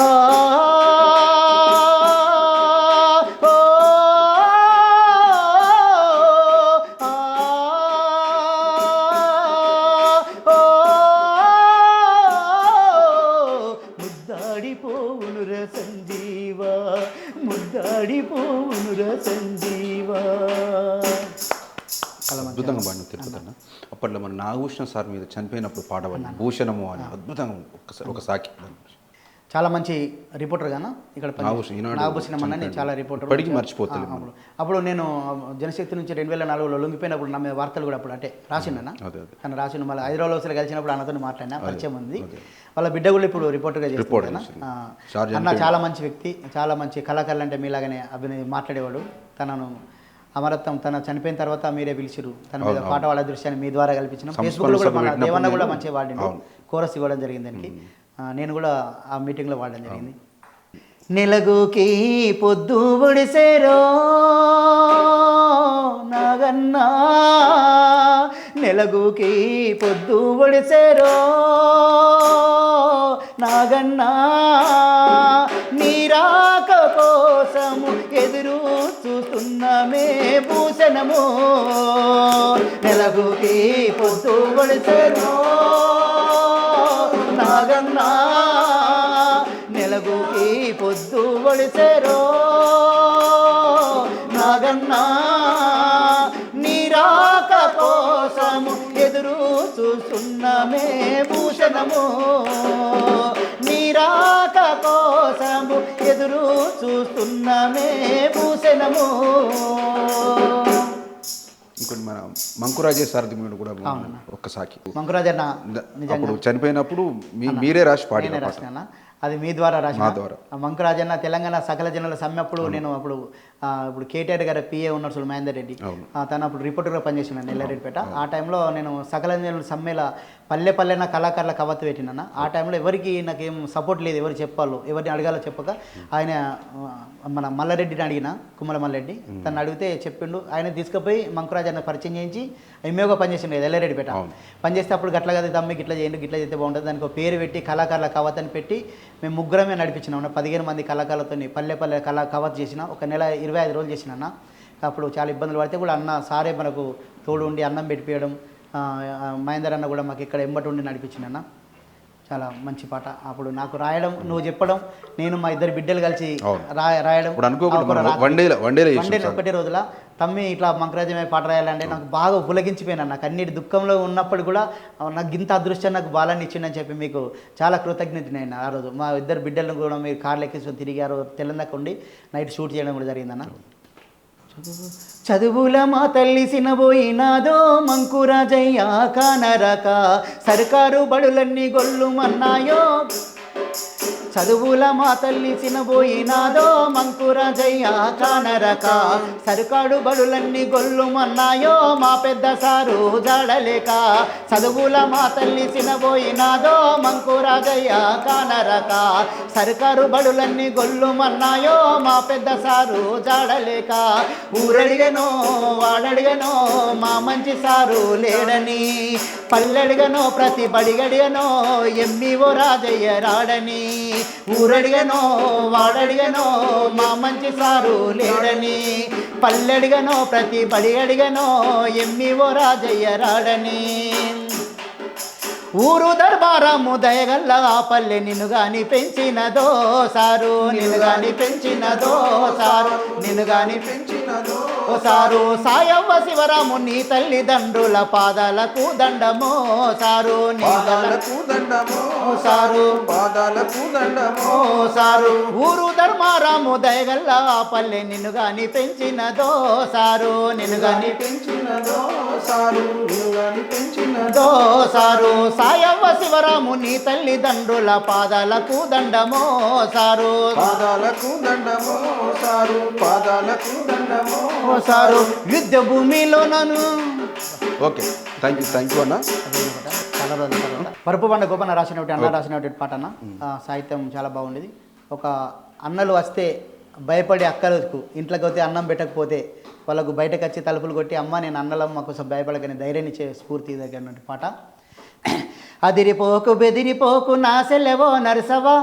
ముద్దాడిపోవునురా సంజీవా, ముద్దాడిపోవునురా సంజీవా. అద్భుతంగా పాడిన తిరుపతి అన్న. అప్పట్లో మన నాగభూషణ సార్ మీద చనిపోయినప్పుడు పాట పాడిన భూషణము అని అద్భుతంగా ఒక సాకి. చాలా మంచి రిపోర్టర్ గాను ఇక్కడ నాగభూషణం అన్న, నేను చాలా రిపోర్టర్ ఇప్పటికీ మర్చిపోతాను. అప్పుడు నేను జనశక్తి నుంచి 2004లో లొంగిపోయినప్పుడు నా మీద వార్తలు కూడా అప్పుడు అంటే రాసిండన్న, కానీ రాసిండు. మళ్ళీ హైదరాబాద్ వస్తే కలిసినప్పుడు అన్నతో మాట్లాడినా, పరిచయం ఉంది. వాళ్ళ బిడ్డ కూడా ఇప్పుడు రిపోర్టర్గా చేస్తున్నాడు అన్న. చాలా మంచి వ్యక్తి, చాలా మంచి కళాకారులు అంటే మీలాగానే మాట్లాడేవాడు. తనను అమరత్వం తన చనిపోయిన తర్వాత మీరే పిలిచిరు, తన మీద పాట పాడే దృశ్యాన్ని మీ ద్వారా కల్పించిన. ఫేస్బుక్లో కూడా మన దేవన్న కూడా మంచిగా వాడిండు, కోరస్ ఇవ్వడం జరిగింది దానికి. నేను కూడా ఆ మీటింగ్లో వాడడం జరిగింది. నెలగుకి పొద్దు ఒడిసేరో నాగన్నా, నెలగుకి పొద్దు ఒడిసేరో నాగన్నా, నీరాక కోసము ఎదురు చూస్తున్నామే భూషణము, నెలగుకి పొద్దు ఒడిసేరో నాగన్నా, నెలగుకి పొద్దు ఒడిసేరో నాగన్నా, నీరాక కోసము ఎదురు చూస్తున్నామే భూషణము, నీరాక కోసము ఎదురు చూస్తున్నామే భూషణము. ఇంకోటి మన మంకురాజే సారథి మీద కూడా ఒక్క సాకి. మంకురాజన్న అప్పుడు చనిపోయినప్పుడు మీరే రాసి పాడిన రాసిన, అది మీ ద్వారా రాసిన. మంకురాజన్న తెలంగాణ సకల జనుల సమ్మె అప్పుడు నేను అప్పుడు ఇప్పుడు కేటీఆర్ గారి పిఏ ఉన్నారు చూడు మహేందర్ రెడ్డి, తను అప్పుడు రిపోర్టర్గా పనిచేసినాను నెల్లారెడ్డిపేట. ఆ టైంలో నేను సకల జనుల సమ్మెల పల్లె పల్లెన కళాకారుల కవత్తు పెట్టినా. ఆ టైంలో ఎవరికి నాకేం సపోర్ట్ లేదు, ఎవరు చెప్పాలో ఎవరిని అడగాలో చెప్పక ఆయన మన మల్లారెడ్డిని అడిగిన, కుమ్మల మల్లారెడ్డి, తను అడిగితే చెప్పిండు. ఆయన తీసుకుపోయి మంకురాజన్న పరిచయం చేయించి ఎంఏగా పనిచేసిండు కదా ఎల్లారెడ్డిపేట. పనిచేస్తే అప్పుడు గట్ల కదా దమ్మి గిట్లా చేయండి, గిట్లా చేస్తే బాగుంటుంది, దానికి ఒక పేరు పెట్టి కళాకారుల కవత్ అని పెట్టి మేము ముగ్గురమే నడిపించినాం. 15 మంది కళాకారులతో పల్లె పల్లె కవత్ చేసిన. ఒక నెల 25 రోజులు చేసిన అన్న. అప్పుడు చాలా ఇబ్బందులు పడితే కూడా అన్న సారే మనకు తోడు ఉండి అన్నం పెట్టిపోయడం, మహేందర్ అన్న కూడా మాకు ఇక్కడ ఎంబటి ఉండి నడిపించిందన్న. చాలా మంచి పాట. అప్పుడు నాకు రాయడం, నువ్వు చెప్పడం, నేను మా ఇద్దరు బిడ్డలు కలిసి రాయడం ఒకటే రోజుల తమ్మి ఇట్లా మంకరాజ్యమే పాట రాయాలంటే నాకు బాగా పులగించిపోయినా. నాకు అన్నిటి దుఃఖంలో ఉన్నప్పుడు కూడా నాకు ఇంత అదృష్టం నాకు బాలాన్ని ఇచ్చిందని చెప్పి మీకు చాలా కృతజ్ఞతనైనా. ఆ రోజు మా ఇద్దరు బిడ్డలను కూడా మీరు కార్లు ఎక్కించుకొని తిరిగారు, తెల్లందాక ఉండి నైట్ షూట్ చేయడం కూడా జరిగిందన్న. చదువుల మా తల్లి సినబోయినాదో మంకురాజయ్య కానరక, సర్కారు బడులన్నీ గొల్లుమన్నాయో. చదువుల మా తల్లి సినబోయినాదో మంకురాజయ్య కానరక, సర్కారు బడులన్నీ గొల్లుమన్నాయో మా పెద్ద సారు జాడలేక. చదువుల మా తల్లి సినబోయినాదో మంకురాజయ్య కానరక, సర్కారు బడులన్నీ గొల్లుమన్నాయో మా పెద్ద సారు జాడలేక. ఊరడిగనో వాడడిగనో మా మంచి సారు లేడని, పల్లెడిగనో ప్రతి బడిగడిగనో ఎమ్మివో రాజయ్య రాడని. ఊరడిగనో వాడడిగనో మా మంచి సారు లేడని, పల్లెడిగనో ప్రతి బడి అడిగనో ఎమ్మివో రాజయ్య రాడని. ఊరు దర్బారము దయగల్ల ఆ పల్లె నిన్ను గాని పెంచినదో సారు, నిన్ను గాని పెంచినదో సారు, నిన్ను గాని పెంచినదో సారు. సాయవ్వ శివరాము నీ తల్లిదండ్రుల పాదాలకు దండమో సారు, నీ పాదాలకు దండమో సారు, పాదాలకు దండమో సారు. ఊరు ధర్మారాము దయగల్ల ఆ పల్లె నిన్ను గాని పెంచినదో సారు, నిన్ను గాని పెంచినదో సారు, నిన్ను గాని పెంచినదో సారు. సాయవ్వ శివరాము నీ తల్లిదండ్రుల పాదాలకు దండమో సారు, పాదాలకు దండమో సారు, పాదాలకు దండమో సారు. యుద్ధ భూమిలో నన్ను. ఓకే, థ్యాంక్ యూ అన్న. చాలా రోజుల తర్వాత పరుపు బండ గోపన్న రాసినటువంటి అన్న రాసినటువంటి పాట అన్న. సాహిత్యం చాలా బాగుండేది. ఒక అన్నలు వస్తే భయపడి అక్కలకు ఇంట్లోకి వస్తే అన్నం పెట్టకపోతే వాళ్ళకు బయటకు వచ్చి తలుపులు కొట్టి అమ్మ నేను అన్నలమ్మ కోసం భయపడకని ధైర్యాన్ని ఇచ్చే స్ఫూర్తి దగ్గర పాట. అదిరిపోకు బెదిరిపోకు నాసెలెవో నరసవా,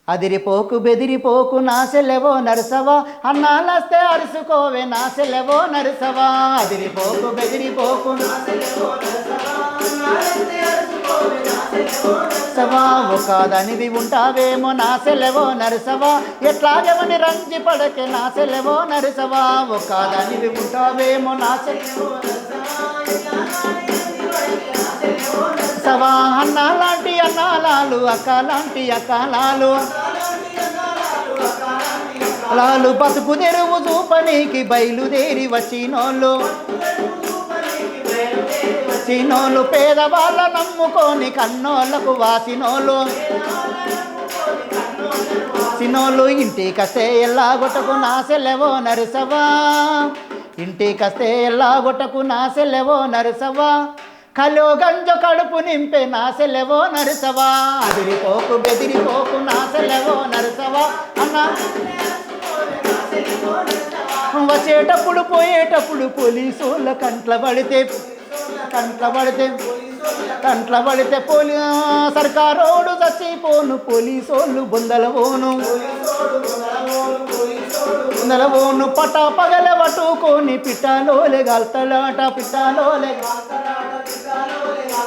అదిరిపోకు బెదిరిపోకు నాసెలెవో నరసవా, అన్నాలస్తే అరుసుకోవే నాసెలెవో నరసవా. అదిరిపోకు బెదిరిపోకు నాసెలెవో నరసవా, ఒక దానివి ఉంటావేమో నాసెలెవో నరసవా, ఎట్లాగేమని రంజి పడకే నాసెలెవో నరసవా. ఒక దానివి ఉంటావేమో నాసెలెవో సవా. అన్నాలాంటి అన్నాలాలు, అక్కలాంటి అక్కలాలు, లాలు బతుకు తెరువు చూపనీకి బయలుదేరి వచ్చినోళ్ళు, వచ్చినోళ్ళు పేదవాళ్ళ నమ్ముకొని కన్నోళ్ళకు వాసినోళ్ళు, చిన్నోళ్ళు ఇంటికస్తే ఎల్లాగొట్టకు నాసెలెవో నరసవా, ఇంటికస్తే ఎల్లాగొట్టకు నాసెలెవో నరసవా. కలో గంజో కడుపు నింపే నాసెలెవో నరసవా, అదిరిపోకు బెదిరిపోకు నాసెలెవో నరసవా. అన్నా వచ్చేటప్పుడు పోయేటప్పుడు పోలీసోళ్ళ కంట్ల పడితే సర్కారోడు చచ్చిపోను, పోలీసోళ్ళు బొందలవోను పట పగల పట్టుకొని పిట్టాలోలే గల్తలాట, పిట్టాలోలే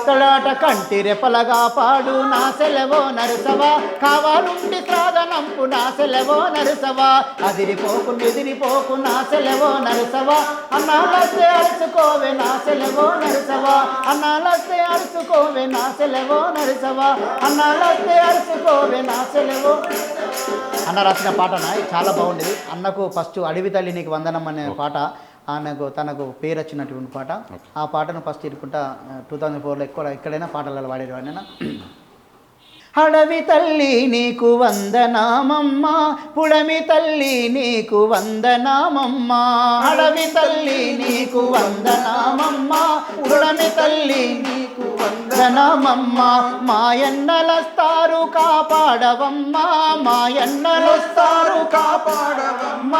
తలాట కంటి రెపలగా పాడు నాసెలెవో నరసవా, కావాలుండి సాధనంపు నాసెలెవో నరసవా. అదిరిపోకు బెదిరిపోకు నాసెలెవో నరసవా, అన్నాలస్తే అరుచుకోవే నాసెలెవో నరసవా, అన్నాలస్తే అరుచుకోవే నాసెలెవో నరసవా, అన్నాలస్తే అరుచుకోవే నాసెలెవో. అన్న రాసిన పాటనా చాలా బాగుండేది. అన్నకు ఫస్ట్ అడవి తల్లి నీకు వందనం అనే పాట తనకు పేరు వచ్చినటువంటి పాట. ఆ పాటను ఫస్ట్ ఇరుకుంటా 2004లో ఎక్కడైనా పాటలలో వాడేవాడినా. అడవి తల్లి నీకు వందనామమ్మ, పుడమి తల్లి నీకు వందనామమ్మ, అడవి తల్లి నీకు వందనామమ్మ, పుడమి తల్లి నీకు వందనామమ్మ. మాయన్నలస్తారు కాపాడవమ్మ, మాయన్నలస్తారు కాపాడవమ్మ,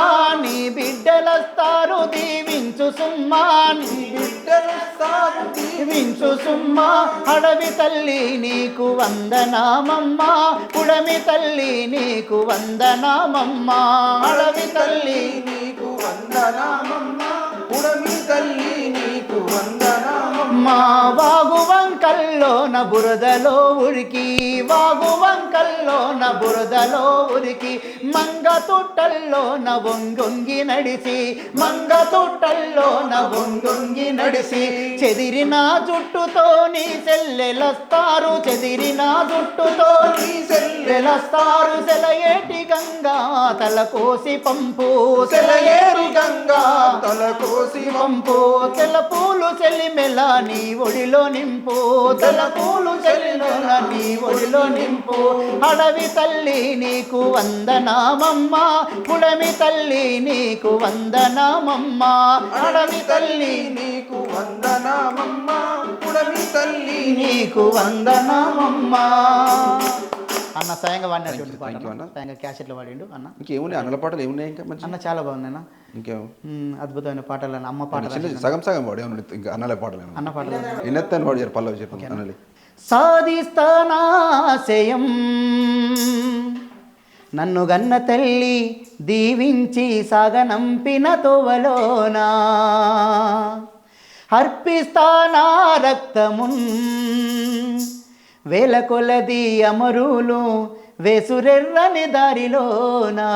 నీ బిడ్డలస్తారు దీవించు సుమ్మా, నీ బిడ్డలస్తారు దీవించు సుమ్మా. అడవి తల్లి నీకు వందనామమ్మ, పుడమి తల్లి నీకు వందనామమ్మ, అడవి తల్లి నీకు వందనామమ్మ, పుడమి తల్లి నీకు వందనామమ్మ. వాగు వంకల్లోన బురదలో ఉరికి, వాగు వంకల్లోన బురదలో ఉరికి, మంగ తొట్టల్లోన వంగొంగి నడిసి, మంగ తొట్టల్లోన వంగొంగి నడిసి, చెదిరిన జుట్టుతో నీ సెల్లెలస్తారు, చెదిరిన జుట్టుతో నీ సెల్లెలస్తారు, సెలయేటి గంగా తలకోసి పంపు, సెలయేరు గంగా తలకోసి పంపు, తెల్ల పూలు చెల్లిమెల నీ ఒడిలో నింపు, తెల్ల పూలు చెల్లిమెల నీ ఒడిలో నింపు, అడవి తల్లి నీకు వందనామమ్మ, పుడమి తల్లి నీకు వందనామమ్మ, అడవి తల్లి నీకు వందనామమ్మ, పుడమి తల్లి నీకు వందనామమ్మ. అన్న స్వయంగా వాడినటువంటి పాట Thank you అన్న. స్వయంగా క్యాసెట్లో వాడిండు అన్న. ఇంకేమున్నాయి అన్నల పాటలు ఏమున్నాయి ఇంకా మంచి అన్న చాలా బాగుంది అన్న. ఇంకేం అద్భుతమైన పాటలు అన్న. అమ్మ పాటలు చిన్న సగం సగం పాడు ఏమన్నా ఇంకా అన్నలే పాటలు ఏమన్నా అన్న పాటలు ఎన్నెత్తాను పాడు పల్లవి చెప్పండి అన్నలి సాధిస్తానాశయం నన్ను గన్న తల్లి దీవించి సాగనంపిన తోవలోనా, అర్పిస్తానా రక్తమున్ వేల కొలది అమరులు వేసురెర్రని దారిలోనా,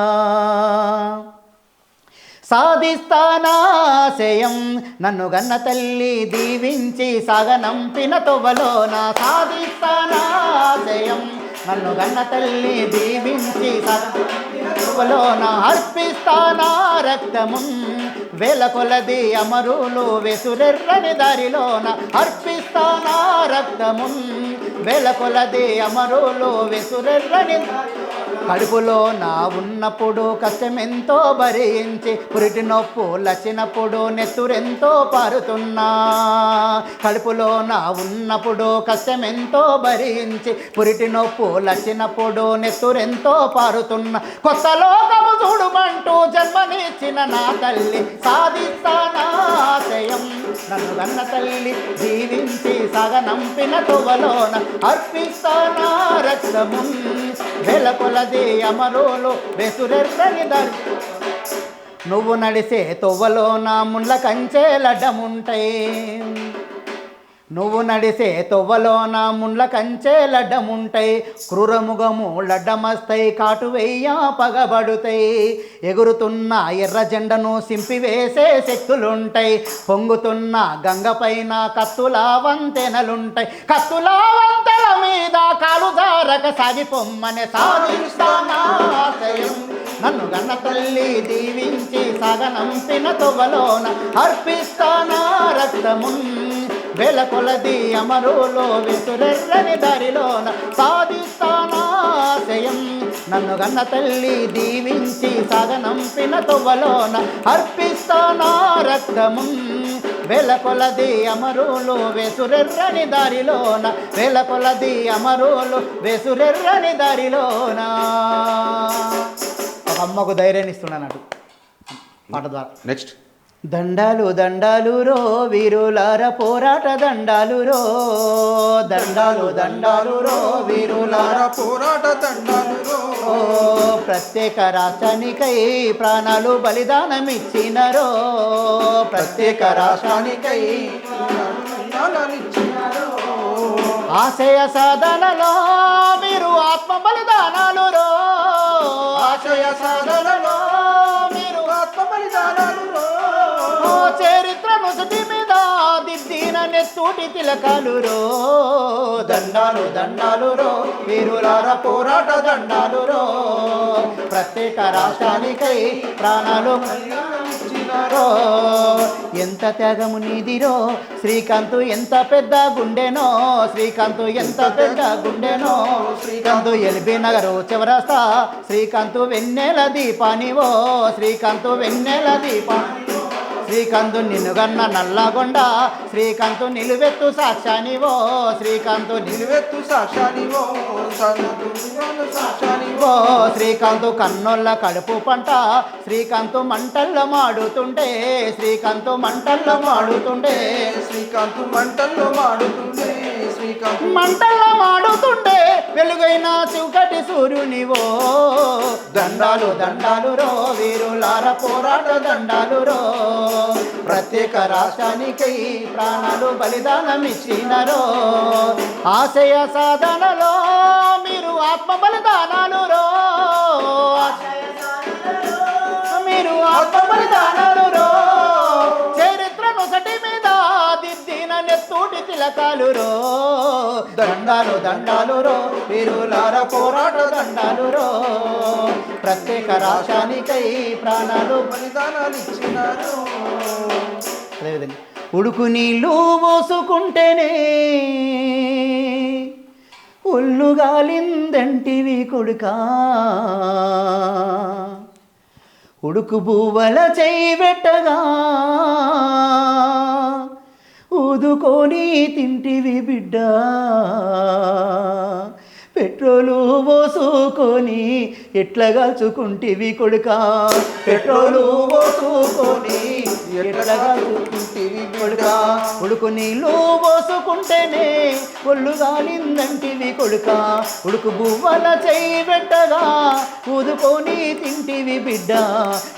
సాధిస్తానాశయం నన్ను గన్న తల్లి దీవించి సాగనంపిన తొవ్వలోన, సాధిస్తానాశయం నన్ను గన్న తల్లి దీవించి సాగనంపిన తొవ్వలోన, అర్పిస్తానా రక్తము వేల కొలది అమరులు వెసురెర్రని దారిలోన, అర్పిస్తానా రక్తము వేల కొలది అమరులు వెసురెర్రని కడుపులో నా ఉన్నప్పుడు కష్టమెంతో భరించి, పురిటి నొప్పులచ్చినప్పుడు నెత్తురెంతో పారుతున్నా, కడుపులో నా ఉన్నప్పుడు కష్టమెంతో భరించి, పురిటి నొప్పులచ్చినప్పుడు నెత్తురెంతో పారుతున్నా, కొత్త లోకము చూడుమంటూ జన్మనిచ్చిన నా తల్లి సాధిస్తానాశయం నన్ను గన్న తల్లి జీవించి సగనంపిన తొవలోన, అర్పిస్తానా రక్తము వేల కొలది అమరులు వెసురెర్రని దారి, నువ్వు నడిసే తొవ్వలోన ముళ్ళ కంచెలడ్డముంటాయి, నువ్వు నడిసే తొవ్వలోన ముండ్ల కంచెలడ్డముంటాయి, క్రూరముగము లడ్డమస్తాయి, కాటు వెయ్య పగబడుతాయి, ఎగురుతున్న ఎర్ర జెండను సింపివేసే శక్తులుంటాయి, పొంగుతున్న గంగ పైన కత్తుల వంతెనలుంటాయి, కత్తుల వంతెన మీద కాలు జారక సాగిపొమ్మనే సాధిస్తానాశయం నన్ను గన్న తల్లి దీవించి సగనంపిన తొవ్వలోన, అర్పిస్తానా రక్తమున్ వేల కొలది అమరులో వెసురెర్రని దారిలోన, సాధిస్తానాశయం నన్ను గన్న తల్లి దీవించి సగనంపిన తొవ్వలోన, అర్పిస్తానా రక్తము వేల కొలది అమరులు వెసురెర్రని దారిలోన, వేల కొలది అమరులు వెసురెర్రని దారిలోన. ఒక అమ్మకు ధైర్యాన్ని ఇస్తున్నాను పాట ద్వారా. నెక్స్ట్ దండాలు దండాలు రో వీరులార పోరాట దండాలు రో, దండాలు దండాలు రో వీరులార పోరాట దండాలు ఓ, ప్రత్యేక రాష్ట్రానికై ప్రాణాలు బలిదానమిచ్చినరో, ప్రత్యేక రాష్ట్రానికై ఆశయ సాధనలో మీరు ఆత్మ బలిదానాలు రో, ఆశయ సాధనలో మీరు ఆత్మ బలిదానాలు చరిత్ర నుసటి మీద దిద్దిన నెత్తూటి తిలకాలు రో, దండాలు దండాలు రో వీరులార పోరాట దండాలు రో, ప్రత్యేక రాష్ట్రానికై ప్రాణాలు రో, ఎంత త్యాగము నీదిరో శ్రీకాంత్, ఎంత పెద్ద గుండెనో శ్రీకాంత్, ఎంత పెద్ద గుండెనో శ్రీకాంత్, ఎల్బీ నగరు చివరస్తా శ్రీకాంత్ వెన్నెల దీపానివో, శ్రీకాంత్ వెన్నెల దీపాని, శ్రీకాంతు నిన్ను గన్న నల్లగొండ శ్రీకాంతు నిలువెత్తు సాక్ష్యానివో, శ్రీకాంతు నిలువెత్తు సాక్షానివో సాక్షానివో, శ్రీకాంతు కన్నోళ్ళ కడుపు పంట శ్రీకాంతు మంటల్లో మాడుతుండే, శ్రీకాంతు మంటల్లో మాడుతుండే, శ్రీకాంతు మంటల్లో మాడుతుండే, శ్రీకాంత్ మంటల్లో మాడుతుండే వెలుగైన చీకటి సూర్యునివో దండాలు దండాలు రో వీరులార పోరాట దండాలు రో ప్రత్యేక రాష్ట్రానికై ప్రాణాలు బలిదానం ఇచ్చినారో ఆశయ సాధనలో మీరు ఆత్మ బలిదానాలు రో మీరు ఆత్మ బలిదానాలు రో చరిత్ర నొసటి మీద దిద్దిన నెత్తూటి తిలకాలు రో దండాలు దండాలు రో వీరులార పోరాట దండాలు రో ప్రత్యేక రాష్ట్రానికై ప్రాణాలు బలిదానాలు ఇచ్చినారు. అదేవిధంగా ఉడుకు నీళ్ళు పోసుకుంటేనే ఒళ్ళు గాలిందంటివి కొడుకా ఉడుకు బువ్వల చేయి పెట్టగా ఊదుకొని తింటివి బిడ్డ పెట్రోలు పోసుకొని ఎట్లా కాచుకుంటివి కొడుకా పెట్రోలు పోసుకొని ఎట్లా కాచుకుంటివి కొడుకా ఉడుకు నీళ్ళు పోసుకుంటేనే ఒళ్ళు గాలిందంటివి కొడుకా ఉడుకు బువ్వల చేయి పెట్టగా ఊదుకొని తింటివి బిడ్డ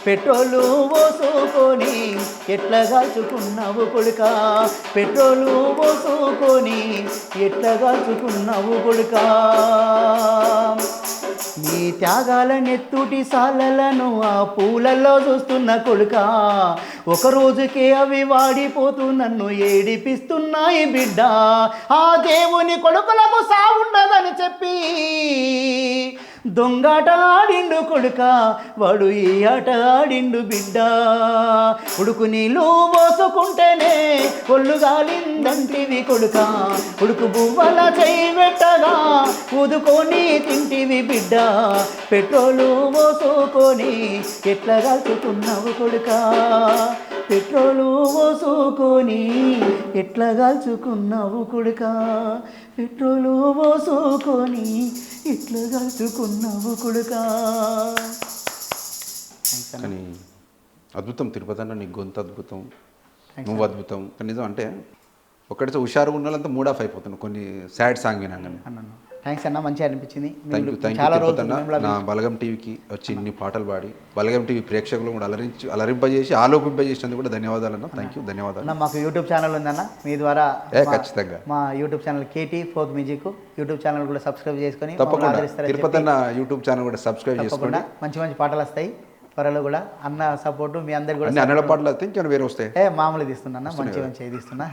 పెట్రోలు పోసుకొని ఎట్లా కాచుకున్నావు కొడుకా పెట్రోలు పోసుకొని ఎట్లా కాచుకున్నావు కొడుకా నీ త్యాగాల నెత్తుటి సాలలను ఆ పూలలో చూస్తున్న కొడుకా ఒక రోజుకే అవి వాడిపోతూ నన్ను ఏడిపిస్తున్నాయి బిడ్డ ఆ దేవుని కొడుకులకు సావుండదని చెప్పి దొంగాట ఆడిండు కొడుక వాడు ఈ ఆట ఆడిండు బిడ్డ ఉడుకు నీళ్ళు పోసుకుంటేనే ఒళ్ళు గాలిందంటివి కొడుక ఉడుకు బువ్వల చేయి పెట్టగా ఊదుకొని తింటివి బిడ్డ పెట్రోలు పోసుకొని ఎట్లా కాల్చుకున్నావు కొడుక పెట్రోలు పోసుకొని ఎట్లా కాల్చుకున్నావు కొడుక పెట్రోలు పోసుకొని ఎట్లా కాల్చుకున్నావు కొడుక. కానీ అద్భుతం తిరుపతి అన్న, నీ గొంతు అద్భుతం, నువ్వు అద్భుతం. కానీ నిజం అంటే ఒకటి హుషారుగా ఉన్న వాళ్ళంతా మూడ్ ఆఫ్ అయిపోతున్నావు కొన్ని సాడ్ సాంగ్ వినాగానే. అన్నాను థ్యాంక్స్ అన్న, మంచిగా అనిపించింది. థ్యాంక్ యూ చాలా తిరుపతి రోజులు అన్న. నా బలగం టీవీకి వచ్చి ఇన్ని పాటలు పాడి బలగం టీవీ ప్రేక్షకులు కూడా అలరింపజేసి ఆలోపింపజేసినందుకు కూడా ధన్యవాదాలు అన్న. థ్యాంక్ యూ, ధన్యవాదాలు. అన్న మాకు యూట్యూబ్ ఛానల్ ఉందన్న, మీ ద్వారా ఖచ్చితంగా మా YouTube channel KT folk music YouTube channel కూడా సబ్స్క్రైబ్ చేసుకొని తప్పకుండా తిరుపతి అన్న యూట్యూబ్ ఛానల్ కూడా సబ్స్క్రైబ్ చేసుకోండి. మంచి మంచి పాటలు వస్తాయి త్వరలో కూడా. అన్న సపోర్టు మీ అందరు కూడా. అన్నడ పాటలు అయితే ఇంకా వేరే వస్తాయి. మామూలు తీస్తున్నా మంచి మంచి తీస్తున్నా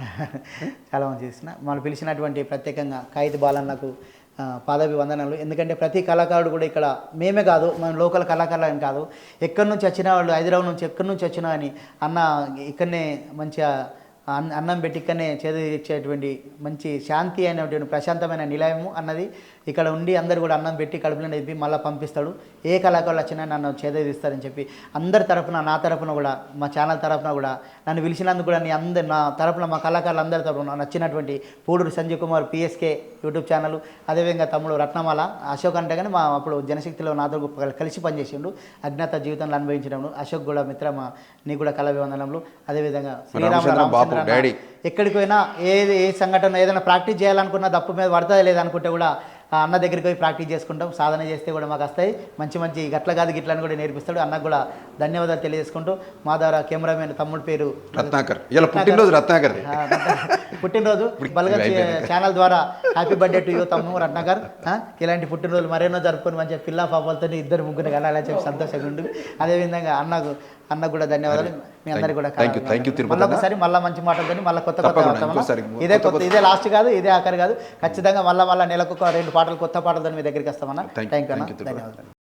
చాలా మంచి తీస్తున్నా. మనం పిలిచినటువంటి ప్రత్యేకంగా కాగిత బాలన్నకు పాదాభి వందనాలు. ఎందుకంటే ప్రతి కళాకారుడు కూడా ఇక్కడ మేమే కాదు, మన లోకల్ కళాకారులు అని కాదు, ఎక్కడి నుంచి వచ్చిన వాళ్ళు, హైదరాబాద్ నుంచి ఎక్కడి నుంచి వచ్చినా అని అన్న ఇక్కడనే మంచిగా అన్నం పెట్టి ఇక్కడనే చేదీర్చేటువంటి మంచి శాంతి అయినటువంటి ప్రశాంతమైన నిలయము అన్నది ఇక్కడ ఉండి అందరు కూడా అన్నం పెట్టి కడుపులో చెప్పి మళ్ళీ పంపిస్తాడు. ఏ కళాకారులు వచ్చినా నన్ను చేదీరుస్తారని చెప్పి అందరి తరఫున, నా తరఫున కూడా, మా ఛానల్ తరఫున కూడా నన్ను పిలిచినందుకు కూడా నా తరఫున, మా కళాకారులు అందరి తరఫున నచ్చినటువంటి Pudur Sanjay Kumar PSK YouTube channel, అదేవిధంగా తమ్ముడు రత్నమాల అశోక్ అంటే కానీ మా అప్పుడు జనశక్తిలో నాతో కలిసి పనిచేసిండు, అజ్ఞాత జీవితంలో అనుభవించడంలో అశోక్ కూడా మిత్రమా, నీకు కూడా కళాభివందనములు. అదేవిధంగా శ్రీరామ ఎక్కడికి పోయినా ఏ సంఘటన ఏదైనా ప్రాక్టీస్ చేయాలనుకున్నా దప్పు మీద పడుతుంది లేదనుకుంటే కూడా అన్న దగ్గరికి పోయి ప్రాక్టీస్ చేసుకుంటాం. సాధన చేస్తే కూడా మాకు వస్తాయి మంచి మంచి గట్ల కాదు గిట్లని కూడా నేర్పిస్తాడు. అన్నకు కూడా ధన్యవాదాలు తెలియజేసుకుంటూ మా ద్వారా కెమెరామెన్ తమ్ముడు పేరు రత్నాకర్, ఇలా పుట్టినరోజు రత్నాకర్, పుట్టినరోజు బలగం ఛానల్ ద్వారా హ్యాపీ బర్త్డే టు యూ తమ్ముడు రత్నాకర్. ఇలాంటి పుట్టినరోజు మరేనో జరుపుకొని మంచిగా పిల్ల పాపలతో ఇద్దరు ముగ్గురు కలాలని చెప్పి సంతోషంగా ఉండు. అదేవిధంగా అన్నకు కూడా ధన్యవాదాలు. మీ అందరికీ కూడా మళ్ళీ ఒకసారి మళ్ళీ మంచి మాటలు మళ్ళీ కొత్త ఇదే లాస్ట్ కాదు, ఇదే ఆఖరి కాదు, ఖచ్చితంగా మళ్ళీ నెలకు 2 పాటలు కొత్త పాటలతో మీ దగ్గరికి వస్తామన్నా. థ్యాంక్ యూ అన్న, ధన్యవాదాలు.